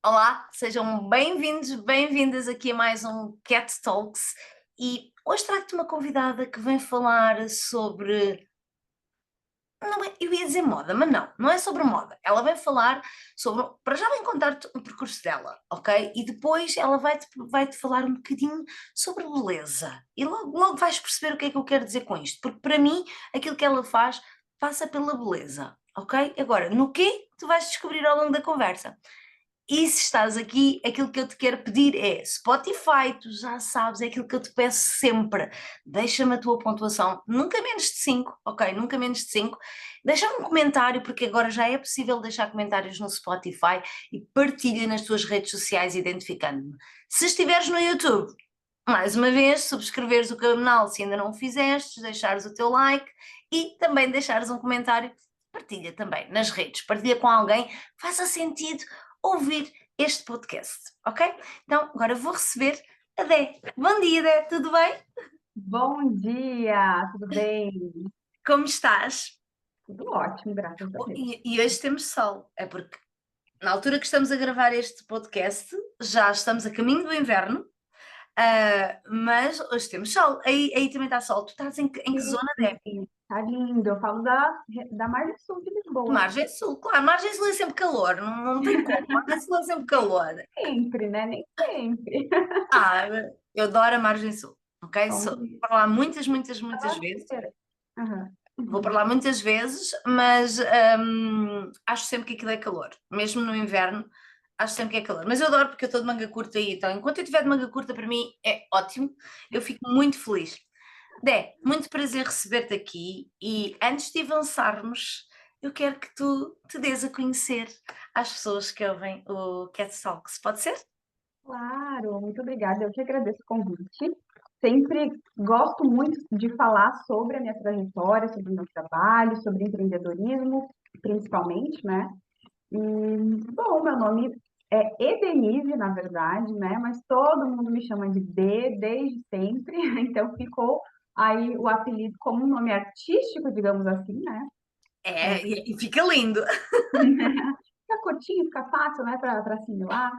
Olá, sejam bem-vindos, bem-vindas aqui a mais um Cat Talks e hoje trago-te uma convidada que vem falar sobre, não é, eu ia dizer moda, mas não é sobre moda. Ela vem falar sobre, para já vem contar-te o percurso dela, ok? E depois ela vai-te falar um bocadinho sobre beleza e logo vais perceber o que é que eu quero dizer com isto, porque para mim aquilo que ela faz passa pela beleza, ok? Agora, no quê? Tu vais descobrir ao longo da conversa. E se estás aqui, aquilo que eu te quero pedir é Spotify, tu já sabes, é aquilo que eu te peço sempre. Deixa-me a tua pontuação, nunca menos de 5, ok? Nunca menos de 5. Deixa-me um comentário, porque agora já é possível deixar comentários no Spotify e partilha nas tuas redes sociais identificando-me. Se estiveres no YouTube, mais uma vez, subscreveres o canal se ainda não o fizeste, deixares o teu like e também deixares um comentário. Partilha também nas redes, partilha com alguém, faça sentido ouvir este podcast, ok? Então, agora vou receber a Dé. Bom dia, Dé, tudo bem? Bom dia, tudo bem? Como estás? Tudo ótimo, graças a Deus. E hoje temos sol, é porque na altura que estamos a gravar este podcast, já estamos a caminho do inverno, mas hoje temos sol. Aí também está sol. Tu estás em que zona, Dé? Sim, tá lindo. Eu falo da Margem Sul de Lisboa. Margem Sul, claro, Margem Sul é sempre calor, não tem como, Margem Sul é sempre calor. Sempre, né? Nem sempre. Ah, eu adoro a Margem Sul, ok? Bom Vou dia. para lá muitas, muitas, muitas vezes. Nossa, aham. Vou para Uhum. lá muitas vezes, mas acho sempre que aquilo é calor. Mesmo no inverno, acho sempre que é calor. Mas eu adoro porque eu estou de manga curta aí, então enquanto eu estiver de manga curta, para mim é ótimo. Eu fico muito feliz. Dé, muito prazer receber-te aqui e antes de avançarmos, eu quero que tu te dês a conhecer às pessoas que ouvem o Cat Talks. Pode ser? Claro, muito obrigada. Eu que agradeço o convite. Sempre gosto muito de falar sobre a minha trajetória, sobre o meu trabalho, sobre empreendedorismo, principalmente, né? E, bom, meu nome é Edenise, na verdade, né? Mas todo mundo me chama de D desde sempre, então ficou aí o apelido como um nome artístico, digamos assim, né? É, e fica lindo. Fica curtinho, fica fácil, né, para assimilar.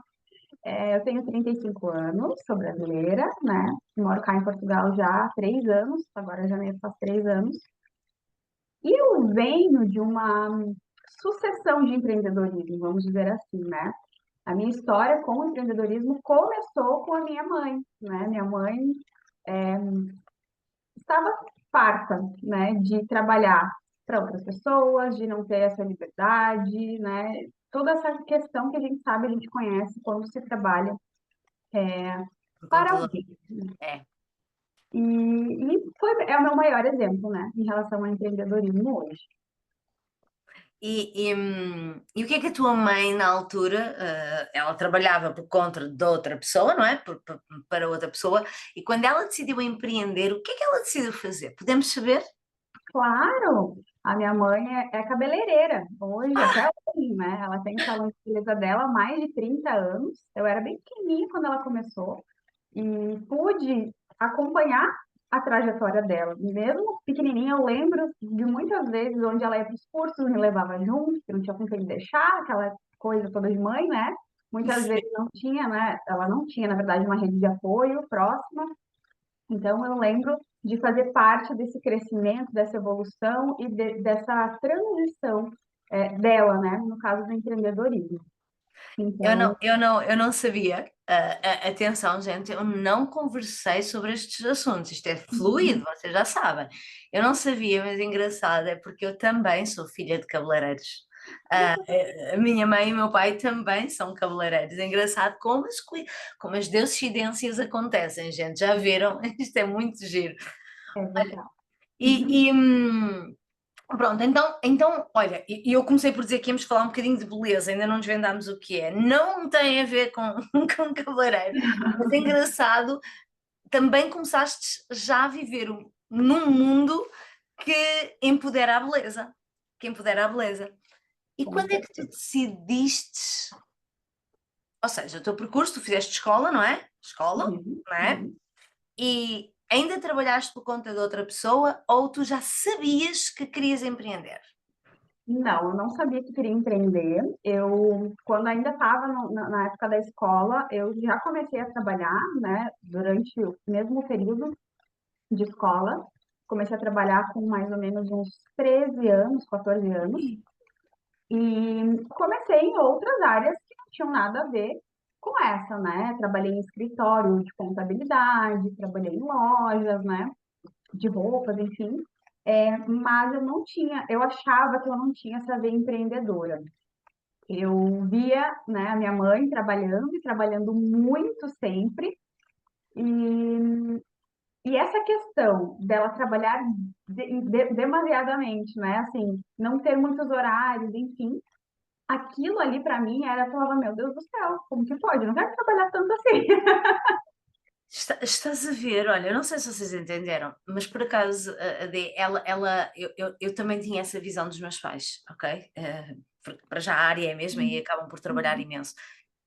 Eu tenho 35 anos, sou brasileira, né? Moro cá em Portugal já há 3 anos, agora em janeiro faz 3 anos. E eu venho de uma sucessão de empreendedorismo, vamos dizer assim, né? A minha história com o empreendedorismo começou com a minha mãe, né? Minha mãe estava farta, né, de trabalhar para outras pessoas, de não ter essa liberdade, né? Toda essa questão que a gente sabe, a gente conhece quando se trabalha Por para conta do... alguém. É. É o meu maior exemplo, né, em relação ao empreendedorismo hoje. E o que é que a tua mãe, na altura, ela trabalhava por conta de outra pessoa, não é? Para outra pessoa, e quando ela decidiu empreender, o que é que ela decidiu fazer? Podemos saber? Claro, a minha mãe é cabeleireira, hoje, Ah, até hoje, né? Ela tem o salão de beleza dela há mais de 30 anos. Eu era bem pequenininha quando ela começou e pude acompanhar a trajetória dela. Mesmo pequenininha, eu lembro de muitas vezes onde ela ia para os cursos, me levava junto, porque não tinha com quem deixar, aquela coisa toda de mãe, né? Muitas sim. vezes não tinha, né? Ela não tinha, na verdade, uma rede de apoio próxima. Então, eu lembro de fazer parte desse crescimento, dessa evolução e dessa transição dela, né? No caso do empreendedorismo. Então, Eu não sabia. Atenção, gente, eu não conversei sobre estes assuntos. Isto é fluido, vocês já sabem. Eu não sabia, mas engraçado é porque eu também sou filha de cabeleireiros. A minha mãe e o meu pai também são cabeleireiros. É engraçado como as deuscidências acontecem, gente. Já viram? Isto é muito giro. é legal. E, e, hum, Pronto, então olha, e eu comecei por dizer que íamos falar um bocadinho de beleza, ainda não desvendámos o que é. Não tem a ver com, com cabeleireiro, mas é engraçado, também começaste já a viver num mundo que empodera a beleza, que empodera a beleza. E Com quando é que tu certeza. decidiste, ou seja, o teu percurso, tu fizeste escola, não é? Escola, Uhum, não é? uhum. E ainda trabalhaste por conta de outra pessoa ou tu já sabias que querias empreender? Não, eu não sabia que queria empreender. Eu, quando ainda estava na época da escola, eu já comecei a trabalhar, né, durante o mesmo período de escola. Comecei a trabalhar com mais ou menos uns 13 anos, 14 anos. E comecei em outras áreas que não tinham nada a ver com essa, né? Trabalhei em escritório de contabilidade, trabalhei em lojas, né? De roupas, enfim. Mas eu não tinha, eu achava que eu não tinha essa veia empreendedora. Eu via, né, a minha mãe trabalhando e trabalhando muito sempre, e, e essa questão dela trabalhar demasiadamente, né, assim, não ter muitos horários, enfim, aquilo ali para mim era, eu falava, meu Deus do céu, como que pode? Eu não quero trabalhar tanto assim. Estás a ver, olha, eu não sei se vocês entenderam, mas por acaso a Dê, eu também tinha essa visão dos meus pais, ok? Porque para já a área é a mesma e acabam por trabalhar Uhum, imenso.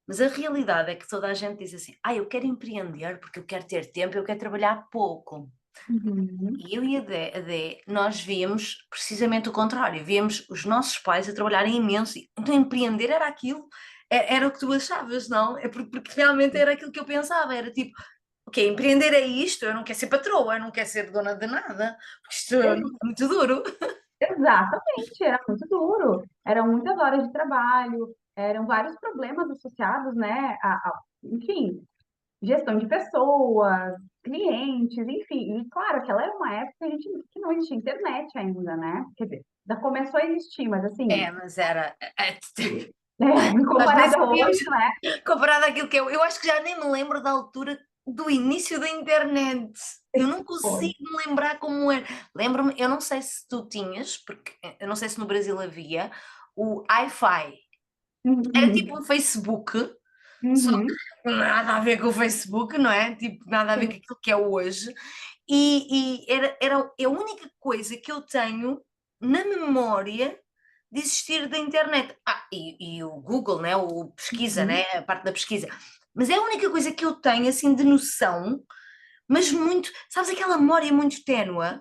Mas a realidade é que toda a gente diz assim: eu quero empreender porque eu quero ter tempo, eu quero trabalhar pouco. uhum, E eu e a Dé, nós víamos precisamente o contrário, víamos os nossos pais a trabalharem imenso, então empreender era aquilo, era o que tu achavas, não? É porque realmente era aquilo que eu pensava, era tipo, ok, empreender é isto, eu não quero ser patroa, eu não quero ser dona de nada, porque isto é muito duro. exatamente, era muito duro, eram muitas horas de trabalho, eram vários problemas associados, né, enfim, gestão de pessoas, clientes, enfim. E claro, aquela era uma época que não existia internet ainda, né? Quer dizer, já começou a existir, mas assim, Mas era. Nós nem comparado a sabíamos, hoje, né? comparado àquilo que eu acho que já nem me lembro da altura do início da internet. Eu não Foi. consigo me lembrar como era. Lembro-me, eu não sei se tu tinhas, porque eu não sei se no Brasil havia, o Hi-Fi. Era tipo Uhum, um Facebook, só uhum, que nada a ver com o Facebook, não é? Tipo, nada a ver com sim. aquilo que é hoje. E era a única coisa que eu tenho na memória de existir da internet. E o Google, né? O pesquisa, Uhum. né? A parte da pesquisa. Mas é a única coisa que eu tenho, assim, de noção, mas muito, sabes, aquela memória muito ténue.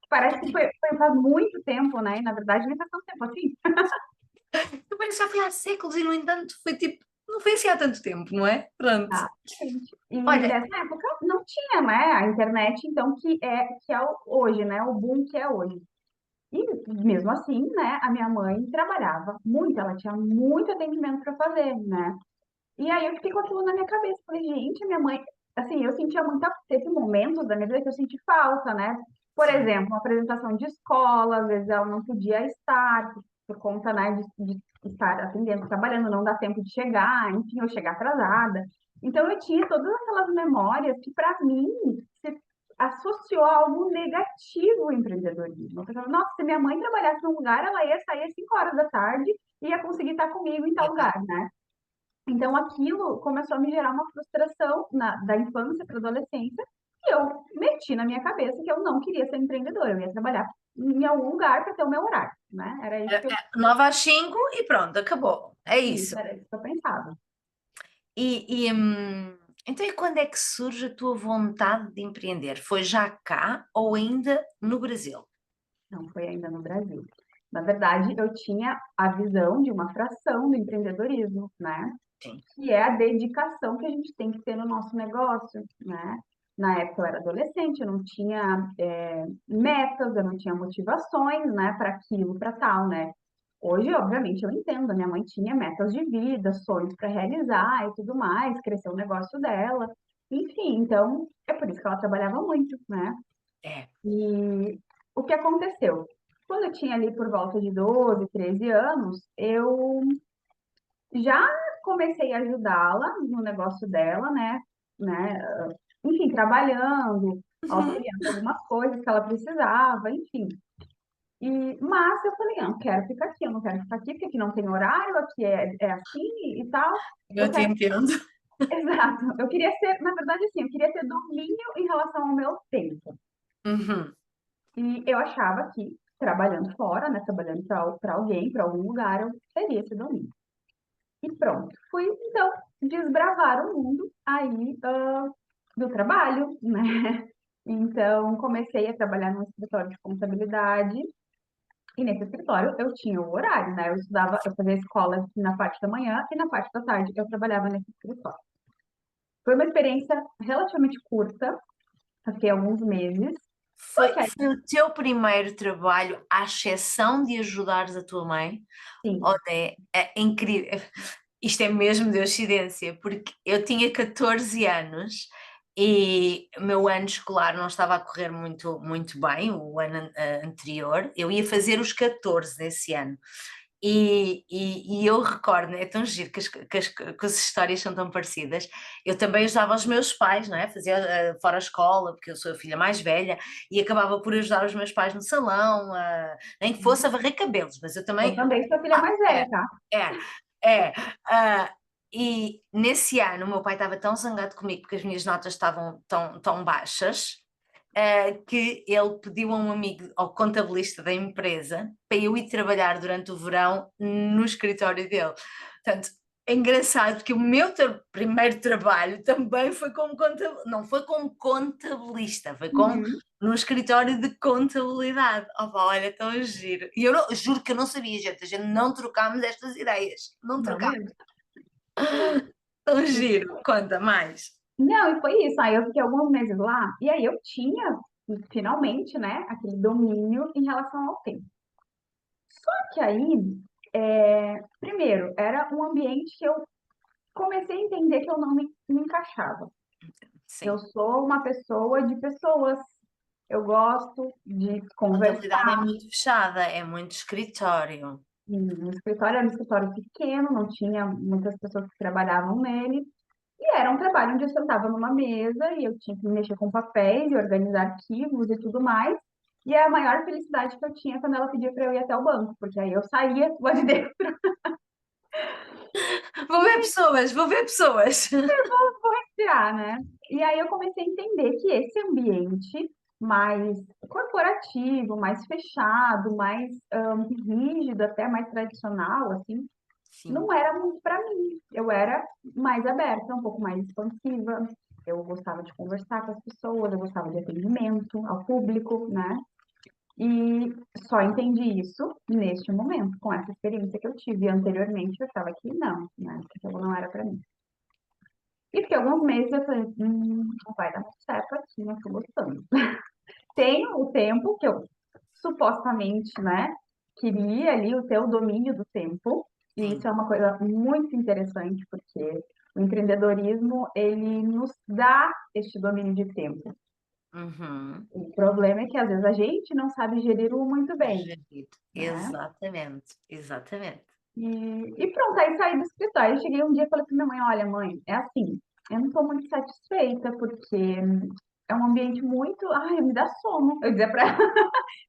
Parece que foi faz muito tempo, né? E na verdade, nem faz tanto tempo assim. Eu penso que já foi há séculos e, no entanto, foi tipo, não foi assim há tanto tempo, não é? Pronto. Exatamente. E Olha, nessa época não tinha, né? A internet, então, que é hoje, né? O boom que é hoje. E mesmo assim, né, a minha mãe trabalhava muito, ela tinha muito atendimento para fazer, né? E aí eu fiquei com aquilo na minha cabeça. Falei, gente, a minha mãe, assim, eu sentia muita, teve momentos da minha vida que eu senti falta, né? Por sim. exemplo, uma apresentação de escola, às vezes ela não podia estar por conta, né, de estar atendendo, trabalhando, não dá tempo de chegar, enfim, eu chegar atrasada. Então eu tinha todas aquelas memórias que para mim se associou a algo negativo o empreendedorismo. Eu pensava, nossa, se minha mãe trabalhasse num lugar, ela ia sair às 5 horas da tarde e ia conseguir estar comigo em tal Exato. lugar, né? Então, aquilo começou a me gerar uma frustração da infância para a adolescência, e eu meti na minha cabeça que eu não queria ser empreendedora, eu ia trabalhar em algum lugar para ter o meu horário, né? Era isso que eu, 9 às 5 e pronto, acabou. É isso. isso, era isso que eu pensava. Então, e quando é que surge a tua vontade de empreender? Foi já cá ou ainda no Brasil? Não foi ainda no Brasil. Na verdade, eu tinha a visão de uma fração do empreendedorismo, né? Sim. Que é a dedicação que a gente tem que ter no nosso negócio, né? Na época eu era adolescente, eu não tinha metas, eu não tinha motivações, né, para aquilo, para tal, né? Hoje, obviamente, eu entendo, a minha mãe tinha metas de vida, sonhos para realizar e tudo mais, cresceu o negócio dela, enfim, então é por isso que ela trabalhava muito, né? É. E o que aconteceu? Quando eu tinha ali por volta de 12, 13 anos, eu já comecei a ajudá-la no negócio dela, né? Enfim, trabalhando, Uhum. auxiliando algumas coisas que ela precisava, enfim. Mas eu falei, não, quero ficar aqui, eu não quero ficar aqui, porque aqui não tem horário, aqui é assim e tal. Eu Eu te quero, entendo. exato, eu queria ser, na verdade, assim, eu queria ter domínio em relação ao meu tempo. Uhum. E eu achava que trabalhando fora, né, trabalhando para alguém, para algum lugar, eu teria esse domínio. E pronto. Fui, então, desbravar o mundo aí do trabalho, né? Então, comecei a trabalhar num escritório de contabilidade E nesse escritório eu tinha o horário, né? Eu estudava, eu fazia escola na parte da manhã e na parte da tarde eu trabalhava nesse escritório. Foi uma experiência relativamente curta, fiquei alguns meses. Só Foi, que aí, foi o teu primeiro trabalho, à exceção de ajudares a tua mãe? sim, Olha, é incrível. Isto é mesmo de coincidência, porque eu tinha 14 anos e o meu ano escolar não estava a correr muito bem, o ano anterior. Eu ia fazer os 14 desse ano. E eu recordo, é tão giro que as histórias são tão parecidas. Eu também ajudava os meus pais, não é? Fazia fora a escola, porque eu sou a filha mais velha, e acabava por ajudar os meus pais no salão, nem que fosse a varrer cabelos, mas eu eu também. também sou a filha mais É, velha, tá? é, é. ah, e nesse ano o meu pai estava tão zangado comigo porque as minhas notas estavam tão baixas, que ele pediu a um amigo, ao contabilista da empresa, para eu ir trabalhar durante o verão no escritório dele. Portanto, é engraçado porque o meu primeiro trabalho também foi como contabilista, não foi como contabilista, foi como Uhum. num escritório de contabilidade. Opa, olha, tão giro. E eu juro que eu não sabia, gente, a gente não trocámos estas ideias, não Não trocámos. mesmo. Tão giro, conta mais. Não, e foi isso. Aí eu fiquei alguns meses lá, e aí eu tinha, finalmente, né, aquele domínio em relação ao tempo. Só que aí, primeiro, era um ambiente que eu comecei a entender que eu não me encaixava. Eu Sim, sou uma pessoa de pessoas. Eu gosto de contabilidade é conversar. muito fechada, é muito escritório. No escritório era um escritório pequeno, não tinha muitas pessoas que trabalhavam nele. E era um trabalho onde eu sentava numa mesa e eu tinha que mexer com papéis e organizar arquivos e tudo mais. E a maior felicidade que eu tinha quando ela pedia para eu ir até o banco, porque aí eu saía lá de dentro Vou ver pessoas, vou ver pessoas. respirar, né? E aí eu comecei a entender que esse ambiente mais corporativo, mais fechado, mais rígido, até mais tradicional, assim, Sim. não era muito para mim. Eu era mais aberta, um pouco mais expansiva. Eu gostava de conversar com as pessoas, eu gostava de atendimento ao público, né? E só entendi isso neste momento, com essa experiência que eu tive. Anteriormente eu achava que não, né? Que aquilo não era para mim. E fiquei alguns meses eu falei, não vai dar muito certo aqui, não tô gostando. Tenho o tempo que eu supostamente, né, queria ali o ter o domínio do tempo, e isso Sim. é uma coisa muito interessante, porque o empreendedorismo, ele nos dá este domínio de tempo. Uhum. O problema é que às vezes a gente não sabe gerir-o muito bem, Gerido. né? Exatamente, exatamente. E pronto, aí saí do escritório. Eu cheguei um dia e falei para minha mãe, olha, mãe, é assim, eu não estou muito satisfeita, porque é um ambiente muito. Ai, me dá sono. Eu dizia para ela,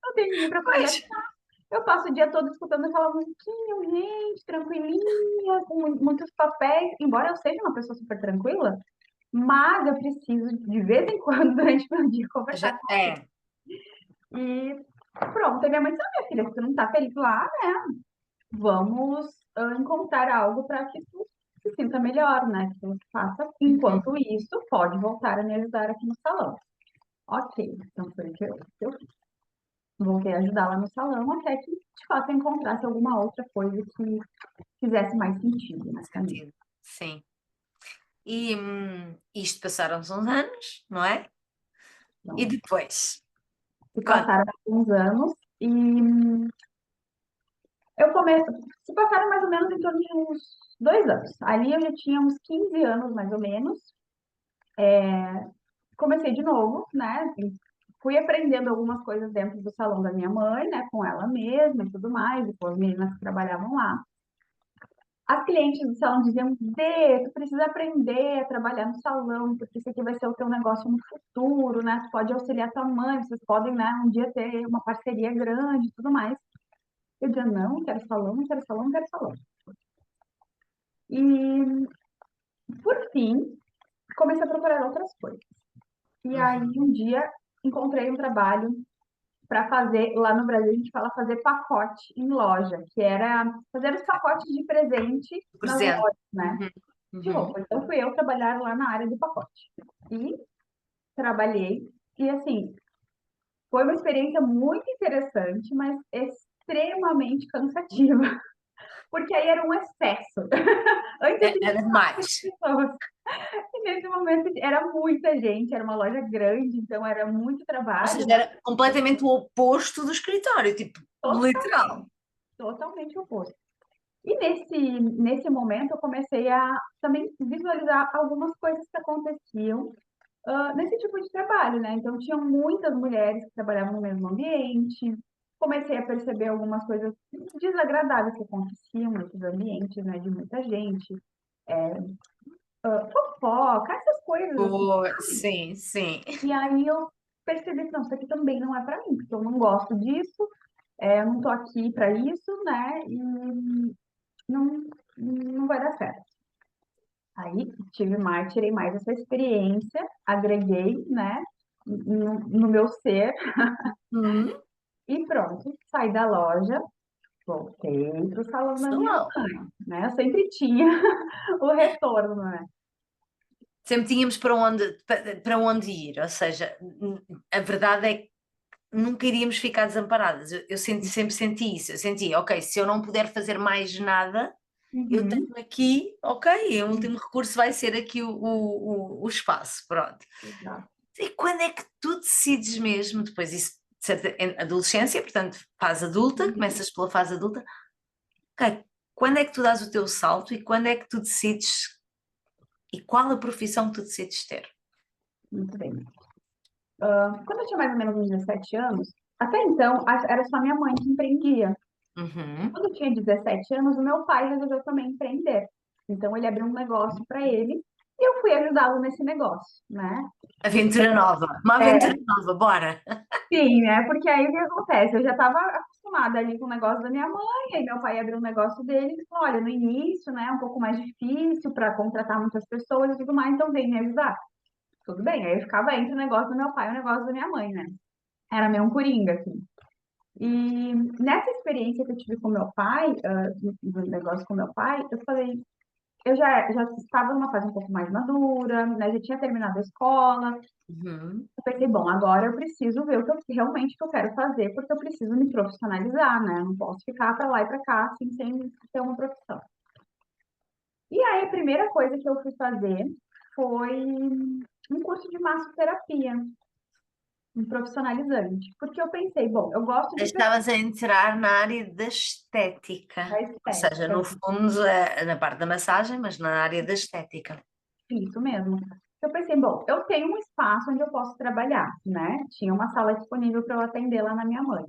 não tem ninguém para Pois, conversar. Eu passo o dia todo escutando aquela musiquinha, gente, tranquilinha, com muitos papéis. Embora eu seja uma pessoa super tranquila, mas eu preciso, de vez em quando, durante o meu dia, conversar já com alguém. é. E pronto, aí minha mãe disse, minha filha, se tu não tá feliz lá, vamos encontrar algo para que tu se sinta melhor, né? Que tu faça. Uhum. Enquanto isso, pode voltar a me ajudar aqui no salão. Ok, então foi o que eu fiz. Voltei a ajudar lá no salão até que, de fato, eu encontrasse alguma outra coisa que fizesse mais sentido, né, Faz para mim. sentido. Sim. E isto passaram-se uns anos, não é? E Então, depois? se Conta. passaram alguns anos e eu comecei, se passaram mais ou menos em torno de uns 2 anos. Ali eu já tinha uns 15 anos, mais ou menos. Comecei de novo, né? Fui aprendendo algumas coisas dentro do salão da minha mãe, né? Com ela mesma e tudo mais, e com as meninas que trabalhavam lá. As clientes do salão diziam, Dê, tu precisa aprender a trabalhar no salão, porque isso aqui vai ser o teu negócio no futuro, né? Tu pode auxiliar tua mãe, vocês podem, né, um dia ter uma parceria grande e tudo mais. Eu dizia, não, quero salão, não quero salão, não quero salão. E, por fim, comecei a procurar outras coisas. E aí, Uhum. um dia, encontrei um trabalho para fazer, lá no Brasil a gente fala fazer pacote em loja, que era fazer os pacotes de presente nas Presente. lojas, né? Uhum. De Uhum. roupa. Então fui eu trabalhar lá na área do pacote. E trabalhei, e assim, foi uma experiência muito interessante, mas extremamente cansativa, porque aí era um excesso. Antes de Era demais. pessoas. E nesse momento era muita gente, era uma loja grande, então era muito Ou trabalho, seja, né? era completamente o oposto do escritório, tipo, literal. Totalmente oposto. E nesse momento eu comecei a também visualizar algumas coisas que aconteciam nesse tipo de trabalho, né? Então tinham muitas mulheres que trabalhavam no mesmo ambiente. Comecei a perceber algumas coisas desagradáveis que aconteciam nesses ambientes, né? De muita gente, fofoca, essas coisas assim. Oh, sim, sim. E aí eu percebi que não, isso aqui também não é para mim, porque eu não gosto disso, eu não tô aqui para isso, né? E não, não vai dar certo. Aí tirei mais essa experiência, agreguei, né, no meu ser Hum, e pronto, saí da loja, voltei para o salão da minha Não. mãe, né? Eu sempre tinha o retorno, né? Sempre tínhamos para onde ir, ou seja, a verdade é que nunca iríamos ficar desamparadas. Eu sempre senti isso. Eu senti, ok, se eu não puder fazer mais nada, eu tenho Uhum, aqui, ok, o último recurso vai ser aqui o espaço, pronto. exato. E quando é que tu decides mesmo, depois isso, em adolescência, portanto, fase adulta, Uhum, começas pela fase adulta, ok, quando é que tu dás o teu salto e quando é que tu decides e qual a profissão que tu decides ter? muito bem. Quando eu tinha mais ou menos uns 17 anos, até então era só minha mãe que empreendia. Uhum. Quando eu tinha 17 anos, o meu pai resolveu também empreender. Então, ele abriu um negócio para ele e eu fui ajudá-lo nesse negócio, né? Aventura nova, uma aventura É, nova, bora! sim, né? Porque aí o que acontece? Eu já estava acostumada ali com o negócio da minha mãe, aí meu pai abriu um negócio dele e falou: olha, no início, né, é um pouco mais difícil para contratar muitas pessoas e tudo mais, então vem me ajudar. Tudo bem, aí eu ficava entre o negócio do meu pai e o negócio da minha mãe, né? Era meio um coringa, assim. E nessa experiência que eu tive com meu pai, do negócio com meu pai, eu falei, eu já estava numa fase um pouco mais madura, né? Já tinha terminado a escola. Uhum. Eu pensei, bom, agora eu preciso ver o que eu realmente que eu quero fazer, porque eu preciso me profissionalizar, né? Eu não posso ficar para lá e para cá, assim, sem ter uma profissão. E aí, a primeira coisa que eu fui fazer foi um curso de massoterapia, um profissionalizante, porque eu pensei, bom, eu gosto de pessoas Estavas a entrar na área da estética, da ou seja, estética, no fundo, na parte da massagem, mas na área da estética. isso mesmo. Eu pensei, bom, eu tenho um espaço onde eu posso trabalhar, né? Tinha uma sala disponível para eu atender lá na minha mãe.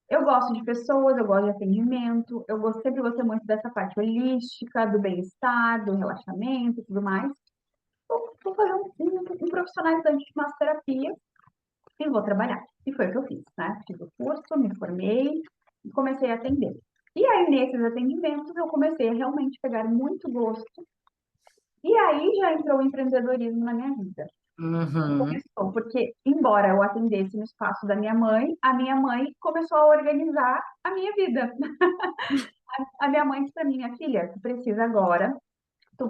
Eu gosto de pessoas, eu gosto de atendimento, sempre gostei muito dessa parte holística, do bem-estar, do relaxamento e tudo mais. Vou fazer um profissionalizante de massoterapia e vou trabalhar. E foi o que eu fiz, né? Fiz o curso, me formei e comecei a atender. E aí, nesses atendimentos, eu comecei a realmente pegar muito gosto. E aí já entrou o empreendedorismo na minha vida. Uhum. Começou, porque, embora eu atendesse no espaço da minha mãe, a minha mãe começou a organizar a minha vida. A minha mãe disse para mim, minha filha, tu precisa agora, tu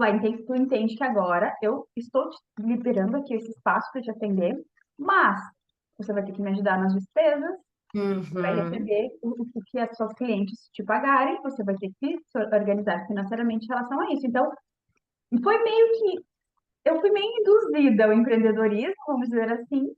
entende que agora eu estou te liberando aqui esse espaço para te atender, mas você vai ter que me ajudar nas despesas, vai Uhum. receber o que as suas clientes te pagarem, você vai ter que se organizar financeiramente em relação a isso. Então, foi meio que eu fui meio induzida ao empreendedorismo, vamos dizer assim,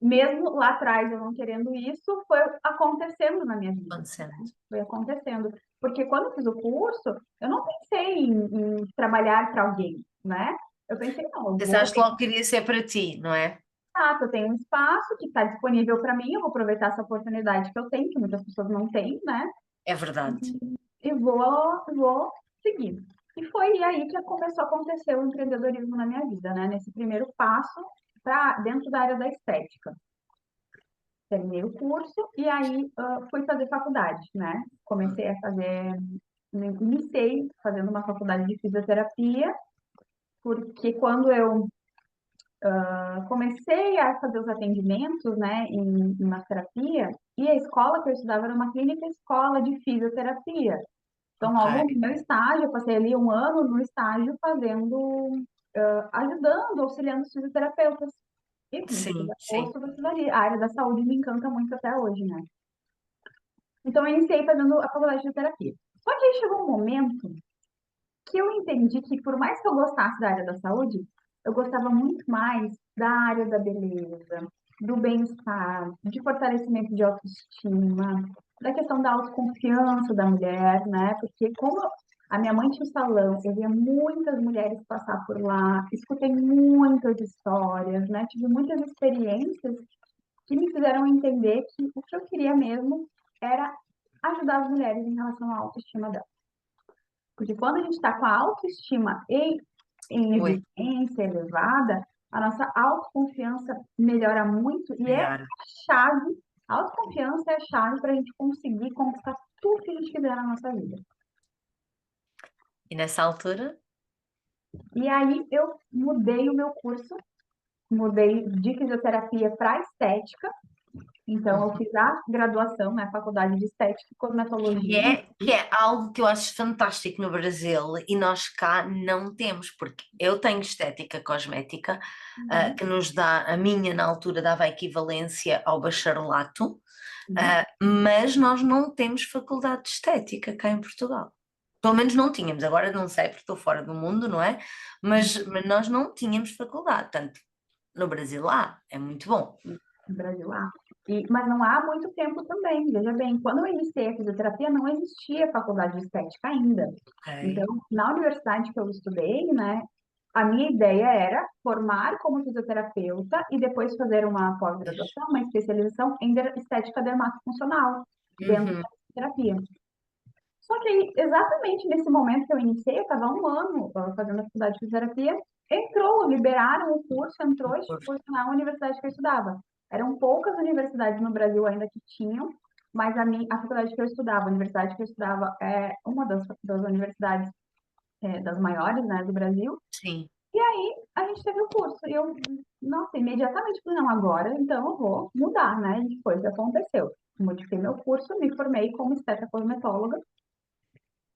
mesmo lá atrás eu não querendo isso, foi acontecendo na minha vida, Acontecendo. foi acontecendo. Porque quando eu fiz o curso, eu não pensei em trabalhar para alguém, né? Eu pensei, não, eu vou Pensaste logo que iria ser para ti, não é? tentar, eu tenho um espaço que está disponível para mim, eu vou aproveitar essa oportunidade que eu tenho, que muitas pessoas não têm, né? É verdade. E vou seguir. E foi aí que começou a acontecer o empreendedorismo na minha vida, né? Nesse primeiro passo para dentro da área da estética. Terminei o curso e aí fui fazer faculdade, né? Comecei a fazer, iniciei fazendo uma faculdade de fisioterapia, porque quando eu comecei a fazer os atendimentos, né, em massoterapia, e a escola que eu estudava era uma clínica escola de fisioterapia. Então, Ok. logo no meu estágio, eu passei ali um ano no estágio fazendo, ajudando, auxiliando os fisioterapeutas. E comecei a Sim, pegar sim. gosto daquilo ali. A área da saúde me encanta muito até hoje, né? Então, eu iniciei fazendo a faculdade de terapia. Só que aí chegou um momento que eu entendi que, por mais que eu gostasse da área da saúde, eu gostava muito mais da área da beleza, do bem-estar, de fortalecimento de autoestima, da questão da autoconfiança da mulher, né? Porque como a minha mãe tinha um salão, eu via muitas mulheres passar por lá, escutei muitas histórias, né? Tive muitas experiências que me fizeram entender que o que eu queria mesmo era ajudar as mulheres em relação à autoestima delas. Porque quando a gente está com a autoestima em Oi, evidência elevada, a nossa autoconfiança melhora muito e é a melhor. chave, a autoconfiança é a chave para a gente conseguir conquistar tudo que a gente quiser na nossa vida. E nessa altura? E aí eu mudei o meu curso, mudei de fisioterapia para estética, então eu fiz a graduação na Faculdade de Estética e Cosmetologia. Que é algo que eu acho fantástico no Brasil e nós cá não temos, porque eu tenho estética cosmética, Uhum, que nos dá, a minha na altura dava a equivalência ao bacharelato, uhum, mas nós não temos faculdade de estética cá em Portugal. Pelo menos não tínhamos, agora não sei porque estou fora do mundo, não é? Mas nós não tínhamos faculdade, tanto no Brasil há, é muito bom. no Brasil há. Mas não há muito tempo também. Veja bem, quando eu iniciei a fisioterapia, não existia faculdade de estética ainda. Então, Ok. na universidade que eu estudei, né, a minha ideia era formar como fisioterapeuta e depois fazer uma pós-graduação, uma especialização em estética dermatofuncional dentro Uhum. da fisioterapia. Só que aí, exatamente nesse momento que eu iniciei, eu estava há um ano fazendo a faculdade de fisioterapia, liberaram o curso, entrou este curso na universidade que eu estudava. Eram poucas universidades no Brasil ainda que tinham, mas a faculdade que eu estudava, a universidade que eu estudava é uma das universidades das maiores, né, do Brasil. Sim. E aí a gente teve o curso. E eu, nossa, imediatamente falei, não, agora então eu vou mudar, né? E foi o que aconteceu. Modifiquei meu curso, me formei como estética cosmetóloga.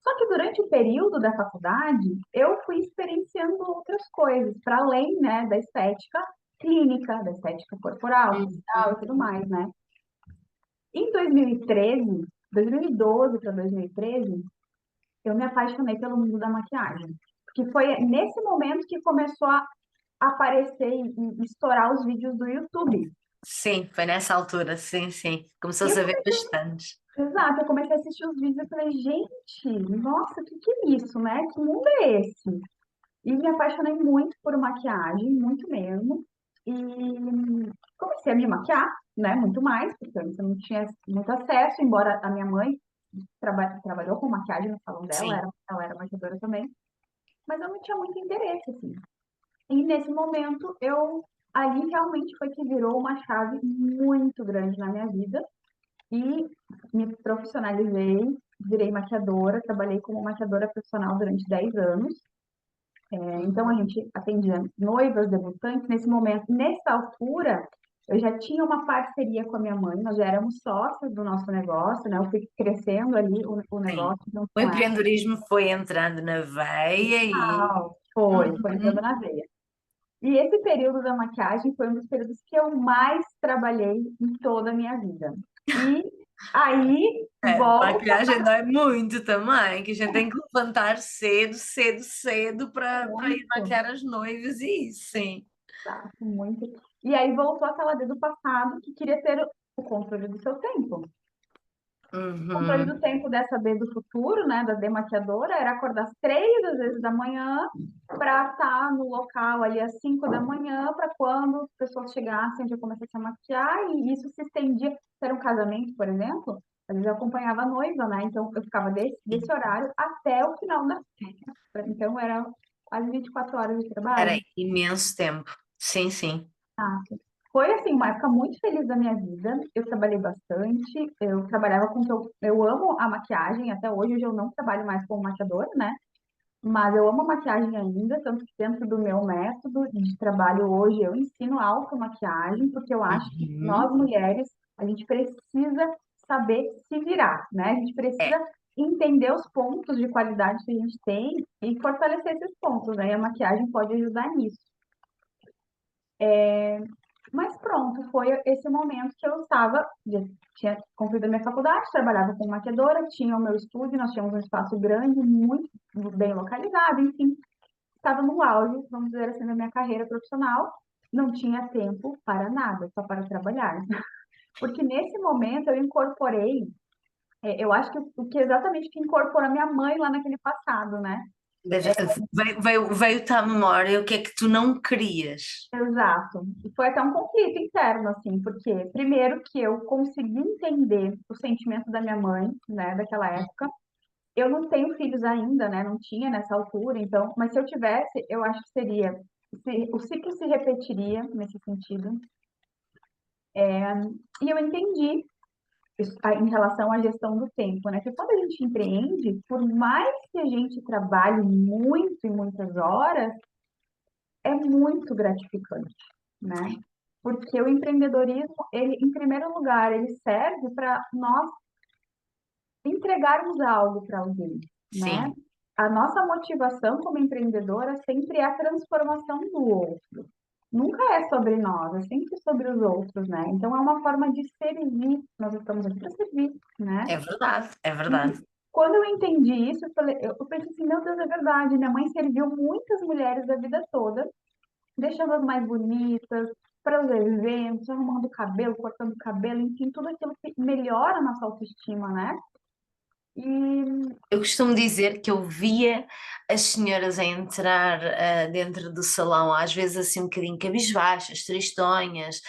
Só que durante o período da faculdade, eu fui experienciando outras coisas, para além, né, da estética clínica, da estética corporal, facial e tudo Uhum. mais, né? Em 2013, 2012 para 2013, eu me apaixonei pelo mundo da maquiagem. Porque foi nesse momento que começou a aparecer e estourar os vídeos do YouTube. Sim, foi nessa altura, sim, sim. E Começou-se eu a ver bastantes. exato, eu comecei a assistir os vídeos e falei, gente, nossa, o que que é isso, né? Que mundo é esse? E me apaixonei muito por maquiagem, muito mesmo. E comecei a me maquiar, né? Muito mais, porque antes eu não tinha muito acesso, embora a minha mãe trabalhou com maquiagem no salão dela, Sim. ela era maquiadora também, mas eu não tinha muito interesse, assim. E nesse momento, ali realmente foi que virou uma chave muito grande na minha vida e me profissionalizei, virei maquiadora, trabalhei como maquiadora profissional durante 10 anos. Então, a Uhum. gente atendia noivas, debutantes. Nesse momento, nessa altura, eu já tinha uma parceria com a minha mãe, nós já éramos sócios do nosso negócio, né? Eu fui crescendo ali o Sim. negócio junto O com ela. empreendedorismo foi entrando na veia e. Foi entrando Uhum. na veia. E esse período da maquiagem foi um dos períodos que eu mais trabalhei em toda a minha vida. E aí, volta Maquilhagem dói muito também, que a gente tem que levantar cedo, cedo, cedo para ir muito, maquiar as noivas e isso, sim. tá? Muito. E aí voltou aquela do passado que queria ter o controle do seu tempo. O controle do Uhum. tempo dessa D do futuro, né, da demaquiadora, era acordar às 3 às vezes da manhã para estar no local ali às 5 da manhã, para quando as pessoas chegassem, já começasse a maquiar, e isso se estendia. Se era um casamento, por exemplo, às vezes eu acompanhava a noiva, né? Então eu ficava desse horário até o final da festa. Então era quase 24 horas de Era trabalho. imenso tempo. Sim, sim. Ah, foi assim uma época muito feliz da minha vida. Eu trabalhei bastante. Eu trabalhava com que eu amo a maquiagem até hoje. Hoje eu não trabalho mais como maquiadora, né? Mas eu amo a maquiagem ainda, tanto que dentro do meu método de trabalho hoje eu ensino automaquiagem, porque eu acho que nós Uhum. mulheres a gente precisa saber se virar, né? A gente É. precisa entender os pontos de qualidade que a gente tem e fortalecer esses pontos, né? E a maquiagem pode ajudar nisso. Mas pronto, foi esse momento que eu estava, já tinha concluído a minha faculdade, trabalhava como maquiadora, tinha o meu estúdio, nós tínhamos um espaço grande, muito bem localizado, enfim, estava no auge, vamos dizer assim, da minha carreira profissional, não tinha tempo para nada, só para trabalhar. Porque nesse momento eu incorporei, eu acho que o que exatamente que incorporou a minha mãe lá naquele passado, né? Veio-te à memória o que é que tu não querias. Exato. E foi até um conflito interno, assim, porque primeiro que eu consegui entender o sentimento da minha mãe, né, daquela época. Eu não tenho filhos ainda, né? Não tinha nessa altura, então, mas se eu tivesse, eu acho que seria, o ciclo se repetiria nesse sentido. E eu entendi em relação à gestão do tempo, né? Que quando a gente empreende, por mais que a gente trabalhe muito e muitas horas, é muito gratificante, né? Porque o empreendedorismo, ele, em primeiro lugar, ele serve para nós entregarmos algo para alguém, né? Sim, A nossa motivação como empreendedora sempre é a transformação do outro. Nunca é sobre nós, é sempre sobre os outros, né? Então é uma forma de servir. Nós estamos aqui para servir, né? é verdade, é E verdade. quando eu entendi isso, eu pensei assim, meu Deus, é verdade. Minha mãe serviu muitas mulheres a vida toda, deixando-as mais bonitas, para os eventos, arrumando o cabelo, cortando o cabelo, enfim, tudo aquilo que melhora a nossa autoestima, né? E Eu costumo dizer que eu via as senhoras a entrar dentro do salão, às vezes assim um bocadinho cabisbaixas, tristonhas,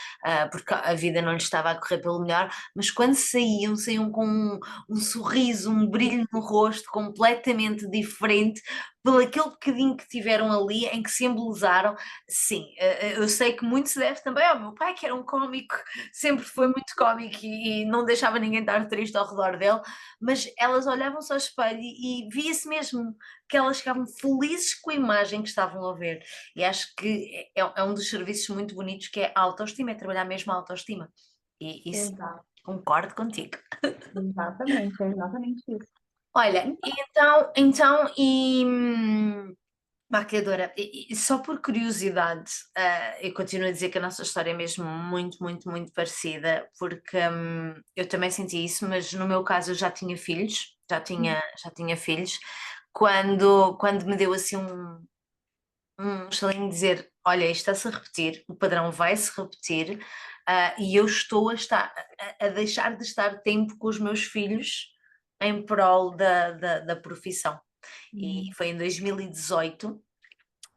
porque a vida não lhes estava a correr pelo melhor, mas quando saíam, saíam com um sorriso, um brilho no rosto completamente diferente, pelo aquele bocadinho que tiveram ali, em que se embelezaram. Sim, eu sei que muito se deve também ao meu pai, que era um cómico, sempre foi muito cómico e não deixava ninguém estar triste ao redor dele, mas elas olhavam-se ao espelho e via-se mesmo que elas ficavam felizes com a imagem que estavam a ver. E acho que é um dos serviços muito bonitos que é a autoestima, é trabalhar mesmo a autoestima. E isso exato. concordo contigo. Exatamente, é exatamente isso. Olha, maquiadora, e só por curiosidade, eu continuo a dizer que a nossa história é mesmo muito, muito, muito parecida, porque eu também senti isso, mas no meu caso eu já tinha filhos, já tinha filhos, quando me deu assim um estalinho de dizer, olha, isto está-se a repetir, o padrão vai-se repetir, e eu estou a deixar de estar tempo com os meus filhos em prol da profissão. E Uhum. foi em 2018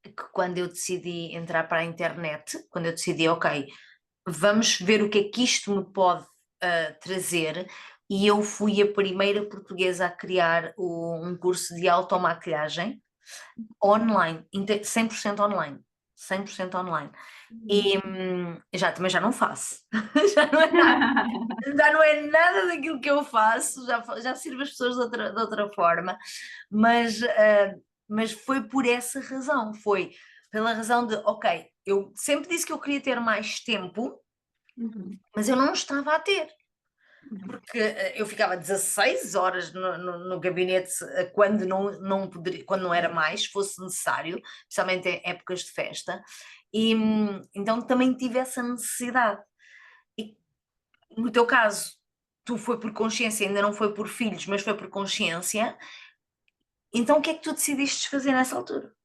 que quando eu decidi entrar para a internet, quando eu decidi, ok, vamos ver o que é que isto me pode trazer, e eu fui a primeira portuguesa a criar um curso de automaquilhagem online, 100% online. 100% online. E já também já não faço. Já não é nada, já não é nada daquilo que eu faço, já sirvo as pessoas de outra forma, mas, mas foi por essa razão, foi pela razão de, ok, eu sempre disse que eu queria ter mais tempo, Uhum. mas eu não estava a ter, porque eu ficava 16 horas no gabinete quando não poderia, quando não era mais, fosse necessário, especialmente em épocas de festa, e então também tive essa necessidade. E no teu caso, tu foi por consciência, ainda não foi por filhos, mas foi por consciência, então o que é que tu decidiste fazer nessa altura?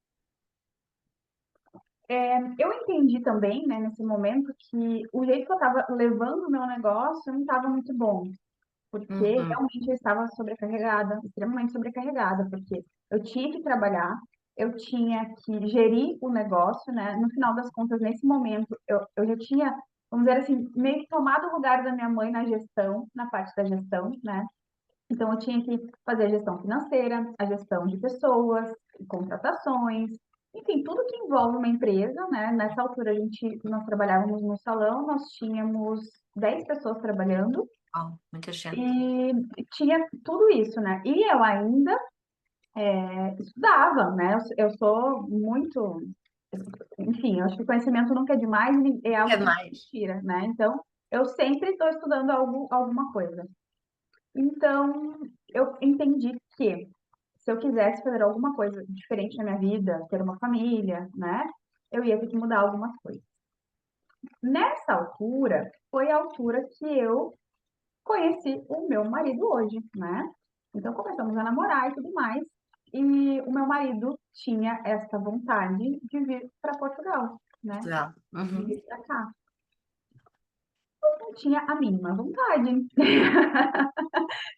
Eu entendi também, né, nesse momento, que o jeito que eu estava levando o meu negócio não estava muito bom, porque Uhum. realmente eu estava sobrecarregada, extremamente sobrecarregada, porque eu tinha que trabalhar, eu tinha que gerir o negócio, né? No final das contas, nesse momento, eu já tinha, vamos dizer assim, meio que tomado o lugar da minha mãe na gestão, na parte da gestão, né? Então, eu tinha que fazer a gestão financeira, a gestão de pessoas, contratações, enfim, tudo que envolve uma empresa, né? Nessa altura, nós trabalhávamos no salão, nós tínhamos 10 pessoas trabalhando Uau, muita gente. e tinha tudo isso, né? E eu ainda estudava, né? Eu sou muito, enfim, eu acho que o conhecimento nunca é demais e é É algo que não demais. se tira, né? Então, eu sempre estou estudando alguma coisa. Então, eu entendi que se eu quisesse fazer alguma coisa diferente na minha vida, ter uma família, né, eu ia ter que mudar algumas coisas. Nessa altura, foi a altura que eu conheci o meu marido hoje, né? Então começamos a namorar e tudo mais. E o meu marido tinha essa vontade de vir para Portugal, né? Portugal. De Uhum. vir para cá. Não tinha a mínima vontade.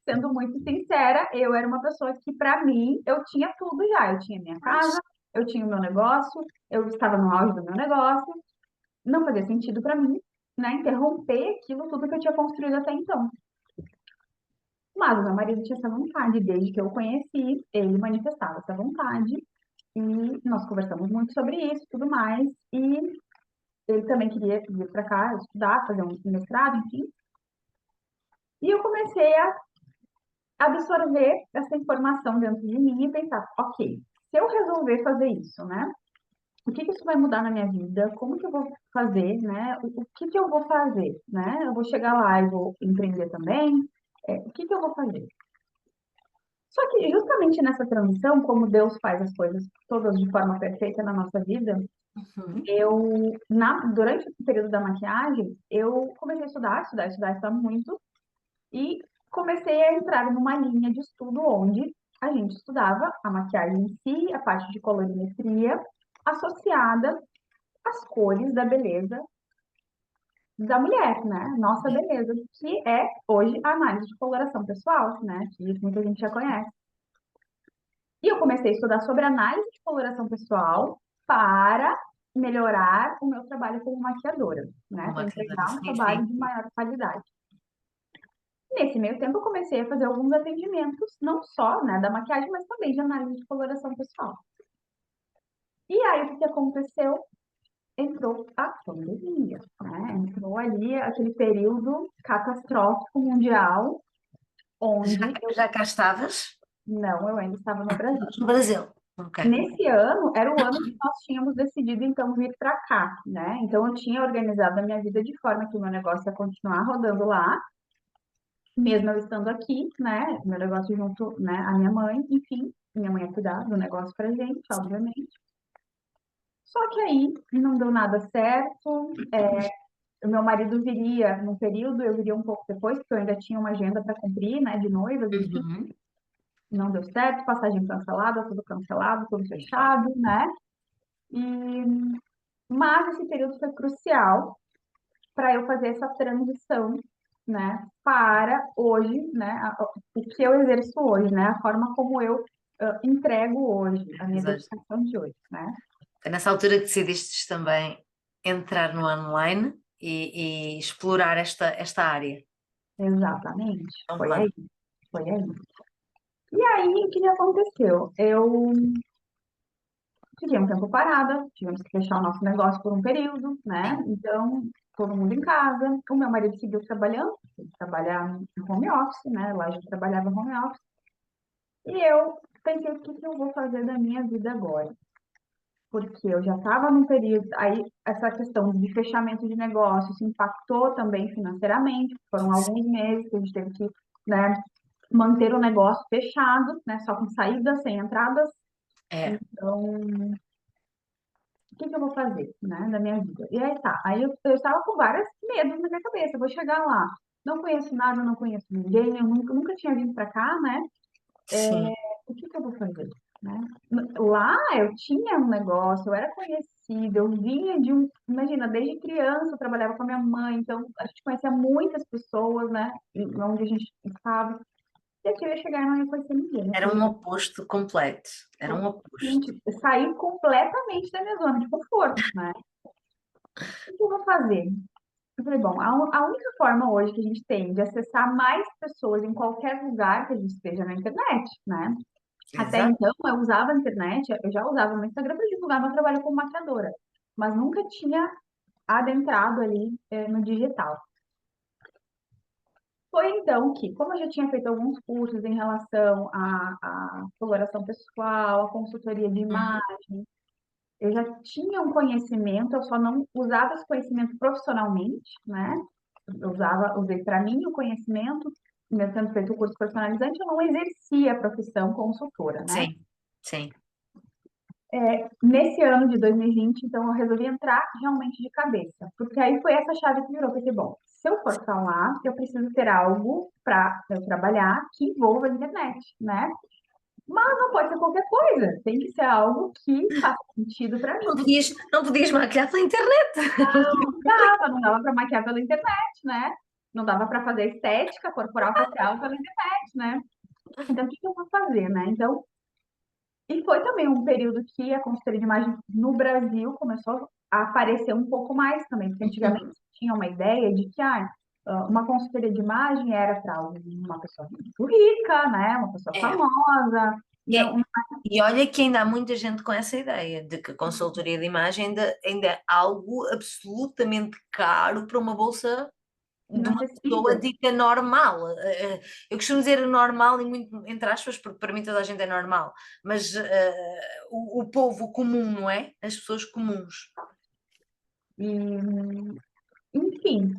Sendo muito sincera, eu era uma pessoa que, para mim, eu tinha tudo já. Eu tinha minha casa, Pois. eu tinha o meu negócio, eu estava no auge do meu negócio. Não fazia sentido para mim, né, interromper aquilo tudo que eu tinha construído até então. Mas o meu marido tinha essa vontade, desde que eu o conheci, ele manifestava essa vontade, e nós conversamos muito sobre isso e tudo mais, e ele também queria vir para cá estudar, fazer um mestrado, enfim. E eu comecei a absorver essa informação dentro de mim e pensar, ok, se eu resolver fazer isso, né? O que que isso vai mudar na minha vida? Como que eu vou fazer, né? O que que eu vou fazer, né? Eu vou chegar lá e vou empreender também? O que que eu vou fazer? Só que justamente nessa transição, como Deus faz as coisas todas de forma perfeita na nossa vida, Uhum. durante o período da maquiagem, eu comecei a estudar muito, e comecei a entrar numa linha de estudo onde a gente estudava a maquiagem em si, a parte de colorimetria, associada às cores da beleza da mulher, né? Nossa beleza, que é hoje a análise de coloração pessoal, né? Que muita gente já conhece. E eu comecei a estudar sobre análise de coloração pessoal para melhorar o meu trabalho como maquiadora, né? Para Uma cadeira, entregar um sim, trabalho sim. de maior qualidade. Nesse meio tempo, eu comecei a fazer alguns atendimentos, não só, né, da maquiagem, mas também de análise de coloração pessoal. E aí, o que que aconteceu? Entrou a pandemia, né? Entrou ali aquele período catastrófico mundial, Já, onde já cá estavas? não, eu ainda estava no Brasil. No Brasil. Ok. Nesse ano, era o ano que nós tínhamos decidido, então, vir para cá, né? Então, eu tinha organizado a minha vida de forma que o meu negócio ia continuar rodando lá, mesmo eu estando aqui, né? Meu negócio junto, né? A minha mãe, enfim, minha mãe ia cuidar do negócio pra gente, obviamente. Só que aí não deu nada certo. O meu marido viria num período, eu viria um pouco depois, porque eu ainda tinha uma agenda para cumprir, né? De noivas, enfim. Uhum. Não deu certo, passagem cancelado, tudo fechado, né? E, mas esse período foi crucial para eu fazer essa transição, né, para hoje, né, o que eu exerço hoje, né, a forma como eu entrego hoje, a minha Exato. dedicação de hoje, né? Foi nessa altura que decidiste também entrar no online e explorar esta área. Exatamente, É um foi aí, plano. foi aí. E aí, o que aconteceu? Eu fiquei um tempo parada, tivemos que fechar o nosso negócio por um período, né? Sim. Então, todo mundo em casa. O meu marido seguiu trabalhando, ele trabalhar em home office, né? Lá a gente trabalhava em home office. E eu pensei, o que que eu vou fazer da minha vida agora? Porque eu já estava num período, aí essa questão de fechamento de negócios impactou também financeiramente, foram alguns meses que a gente teve que, né, manter o negócio fechado, né, só com saídas, sem entradas. É. Então, o que que eu vou fazer, né, da minha vida? E aí tá, aí eu estava com vários medos na minha cabeça, eu vou chegar lá, não conheço nada, não conheço ninguém, eu nunca tinha vindo para cá, né? Sim. O que que eu vou fazer, né? Lá eu tinha um negócio, eu era conhecida, eu vinha de um, imagina, desde criança eu trabalhava com a minha mãe, então a gente conhecia muitas pessoas, né, onde a gente estava, e aqui eu ia chegar e não ia conhecer ninguém, Era assim, um oposto completo. Era um oposto. gente, sair completamente da minha zona de conforto, né? O que eu vou fazer? Eu falei, bom, a única forma hoje que a gente tem de acessar mais pessoas em qualquer lugar que a gente esteja na internet, né? Até Exato. então, eu usava a internet, eu já usava o Instagram para divulgar meu trabalho como maquiadora, mas nunca tinha adentrado ali no digital. Foi então que, como eu já tinha feito alguns cursos em relação à coloração pessoal, à consultoria de Uhum. imagem, eu já tinha um conhecimento, eu só não usava esse conhecimento profissionalmente, né? Usei para mim o conhecimento, mesmo tendo feito o curso personalizante, eu não exercia a profissão consultora, né? Sim, sim. Nesse ano de 2020, então, eu resolvi entrar realmente de cabeça, porque aí foi essa chave que virou, porque, bom, se eu for falar, eu preciso ter algo para eu trabalhar que envolva a internet, né? Mas não pode ser qualquer coisa, tem que ser algo que faça sentido para mim. Não podias maquilhar pela internet. Não dava para maquiar pela internet, né? Não dava para fazer estética corporal facial pela internet, né? Então, o que que eu vou fazer, né? Então, e foi também um período que a consultoria de imagem no Brasil começou a aparecer um pouco mais também, porque antigamente tinha uma ideia de que uma consultoria de imagem era para uma pessoa muito rica, né? Uma pessoa É. famosa. É. Não, E olha que ainda há muita gente com essa ideia de que a consultoria de imagem ainda é algo absolutamente caro para uma bolsa de uma pessoa inacessível. dita normal. Eu costumo dizer normal e muito entre aspas, porque para mim toda a gente é normal, mas o povo comum, não é? As pessoas comuns. E, enfim,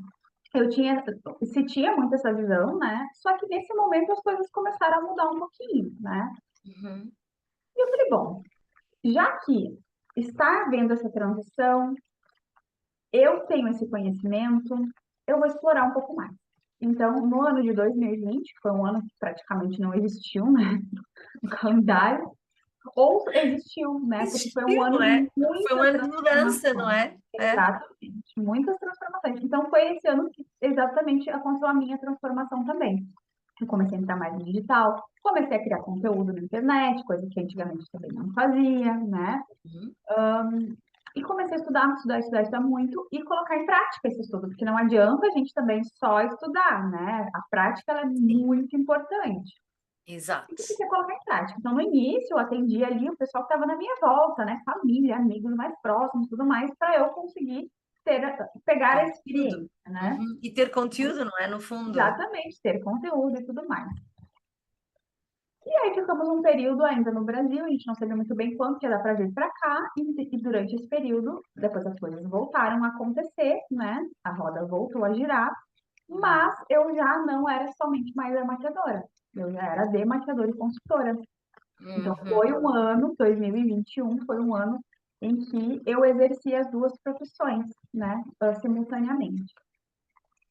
se tinha muito essa visão, né? Só que nesse momento as coisas começaram a mudar um pouquinho, né? Uhum. E eu falei, bom, já que está havendo essa transição, eu tenho esse conhecimento, eu vou explorar um pouco mais. Então, no ano de 2020, que foi um ano que praticamente não existiu, né, no calendário, ou existiu, né, porque foi um Existiu, ano não de é? Foi um muitas ano de mudança, não transformações. é? É. Exatamente, muitas transformações. Então, foi esse ano que exatamente aconteceu a minha transformação também. Eu comecei a entrar mais no digital, comecei a criar conteúdo na internet, coisa que antigamente também não fazia, né? Uhum. E comecei a estudar muito e colocar em prática esse estudo, porque não adianta a gente também só estudar, né? A prática ela é Sim, muito importante. E exato. precisa colocar em prática. Então, no início, eu atendia ali o pessoal que estava na minha volta, né? Família, amigos mais próximos, tudo mais, para eu conseguir pegar a Conteúdo. experiência, né? Uhum. E ter conteúdo, não é? No fundo. Exatamente, ter conteúdo e tudo mais. E aí ficamos um período ainda no Brasil, a gente não sabia muito bem quanto ia dar para vir para cá, e durante esse período, depois as coisas voltaram a acontecer, né? A roda voltou a girar, mas eu já não era somente mais a maquiadora, eu já era demaquiadora e consultora. Então Uhum. foi um ano, 2021, foi um ano em que eu exerci as duas profissões, né? Simultaneamente.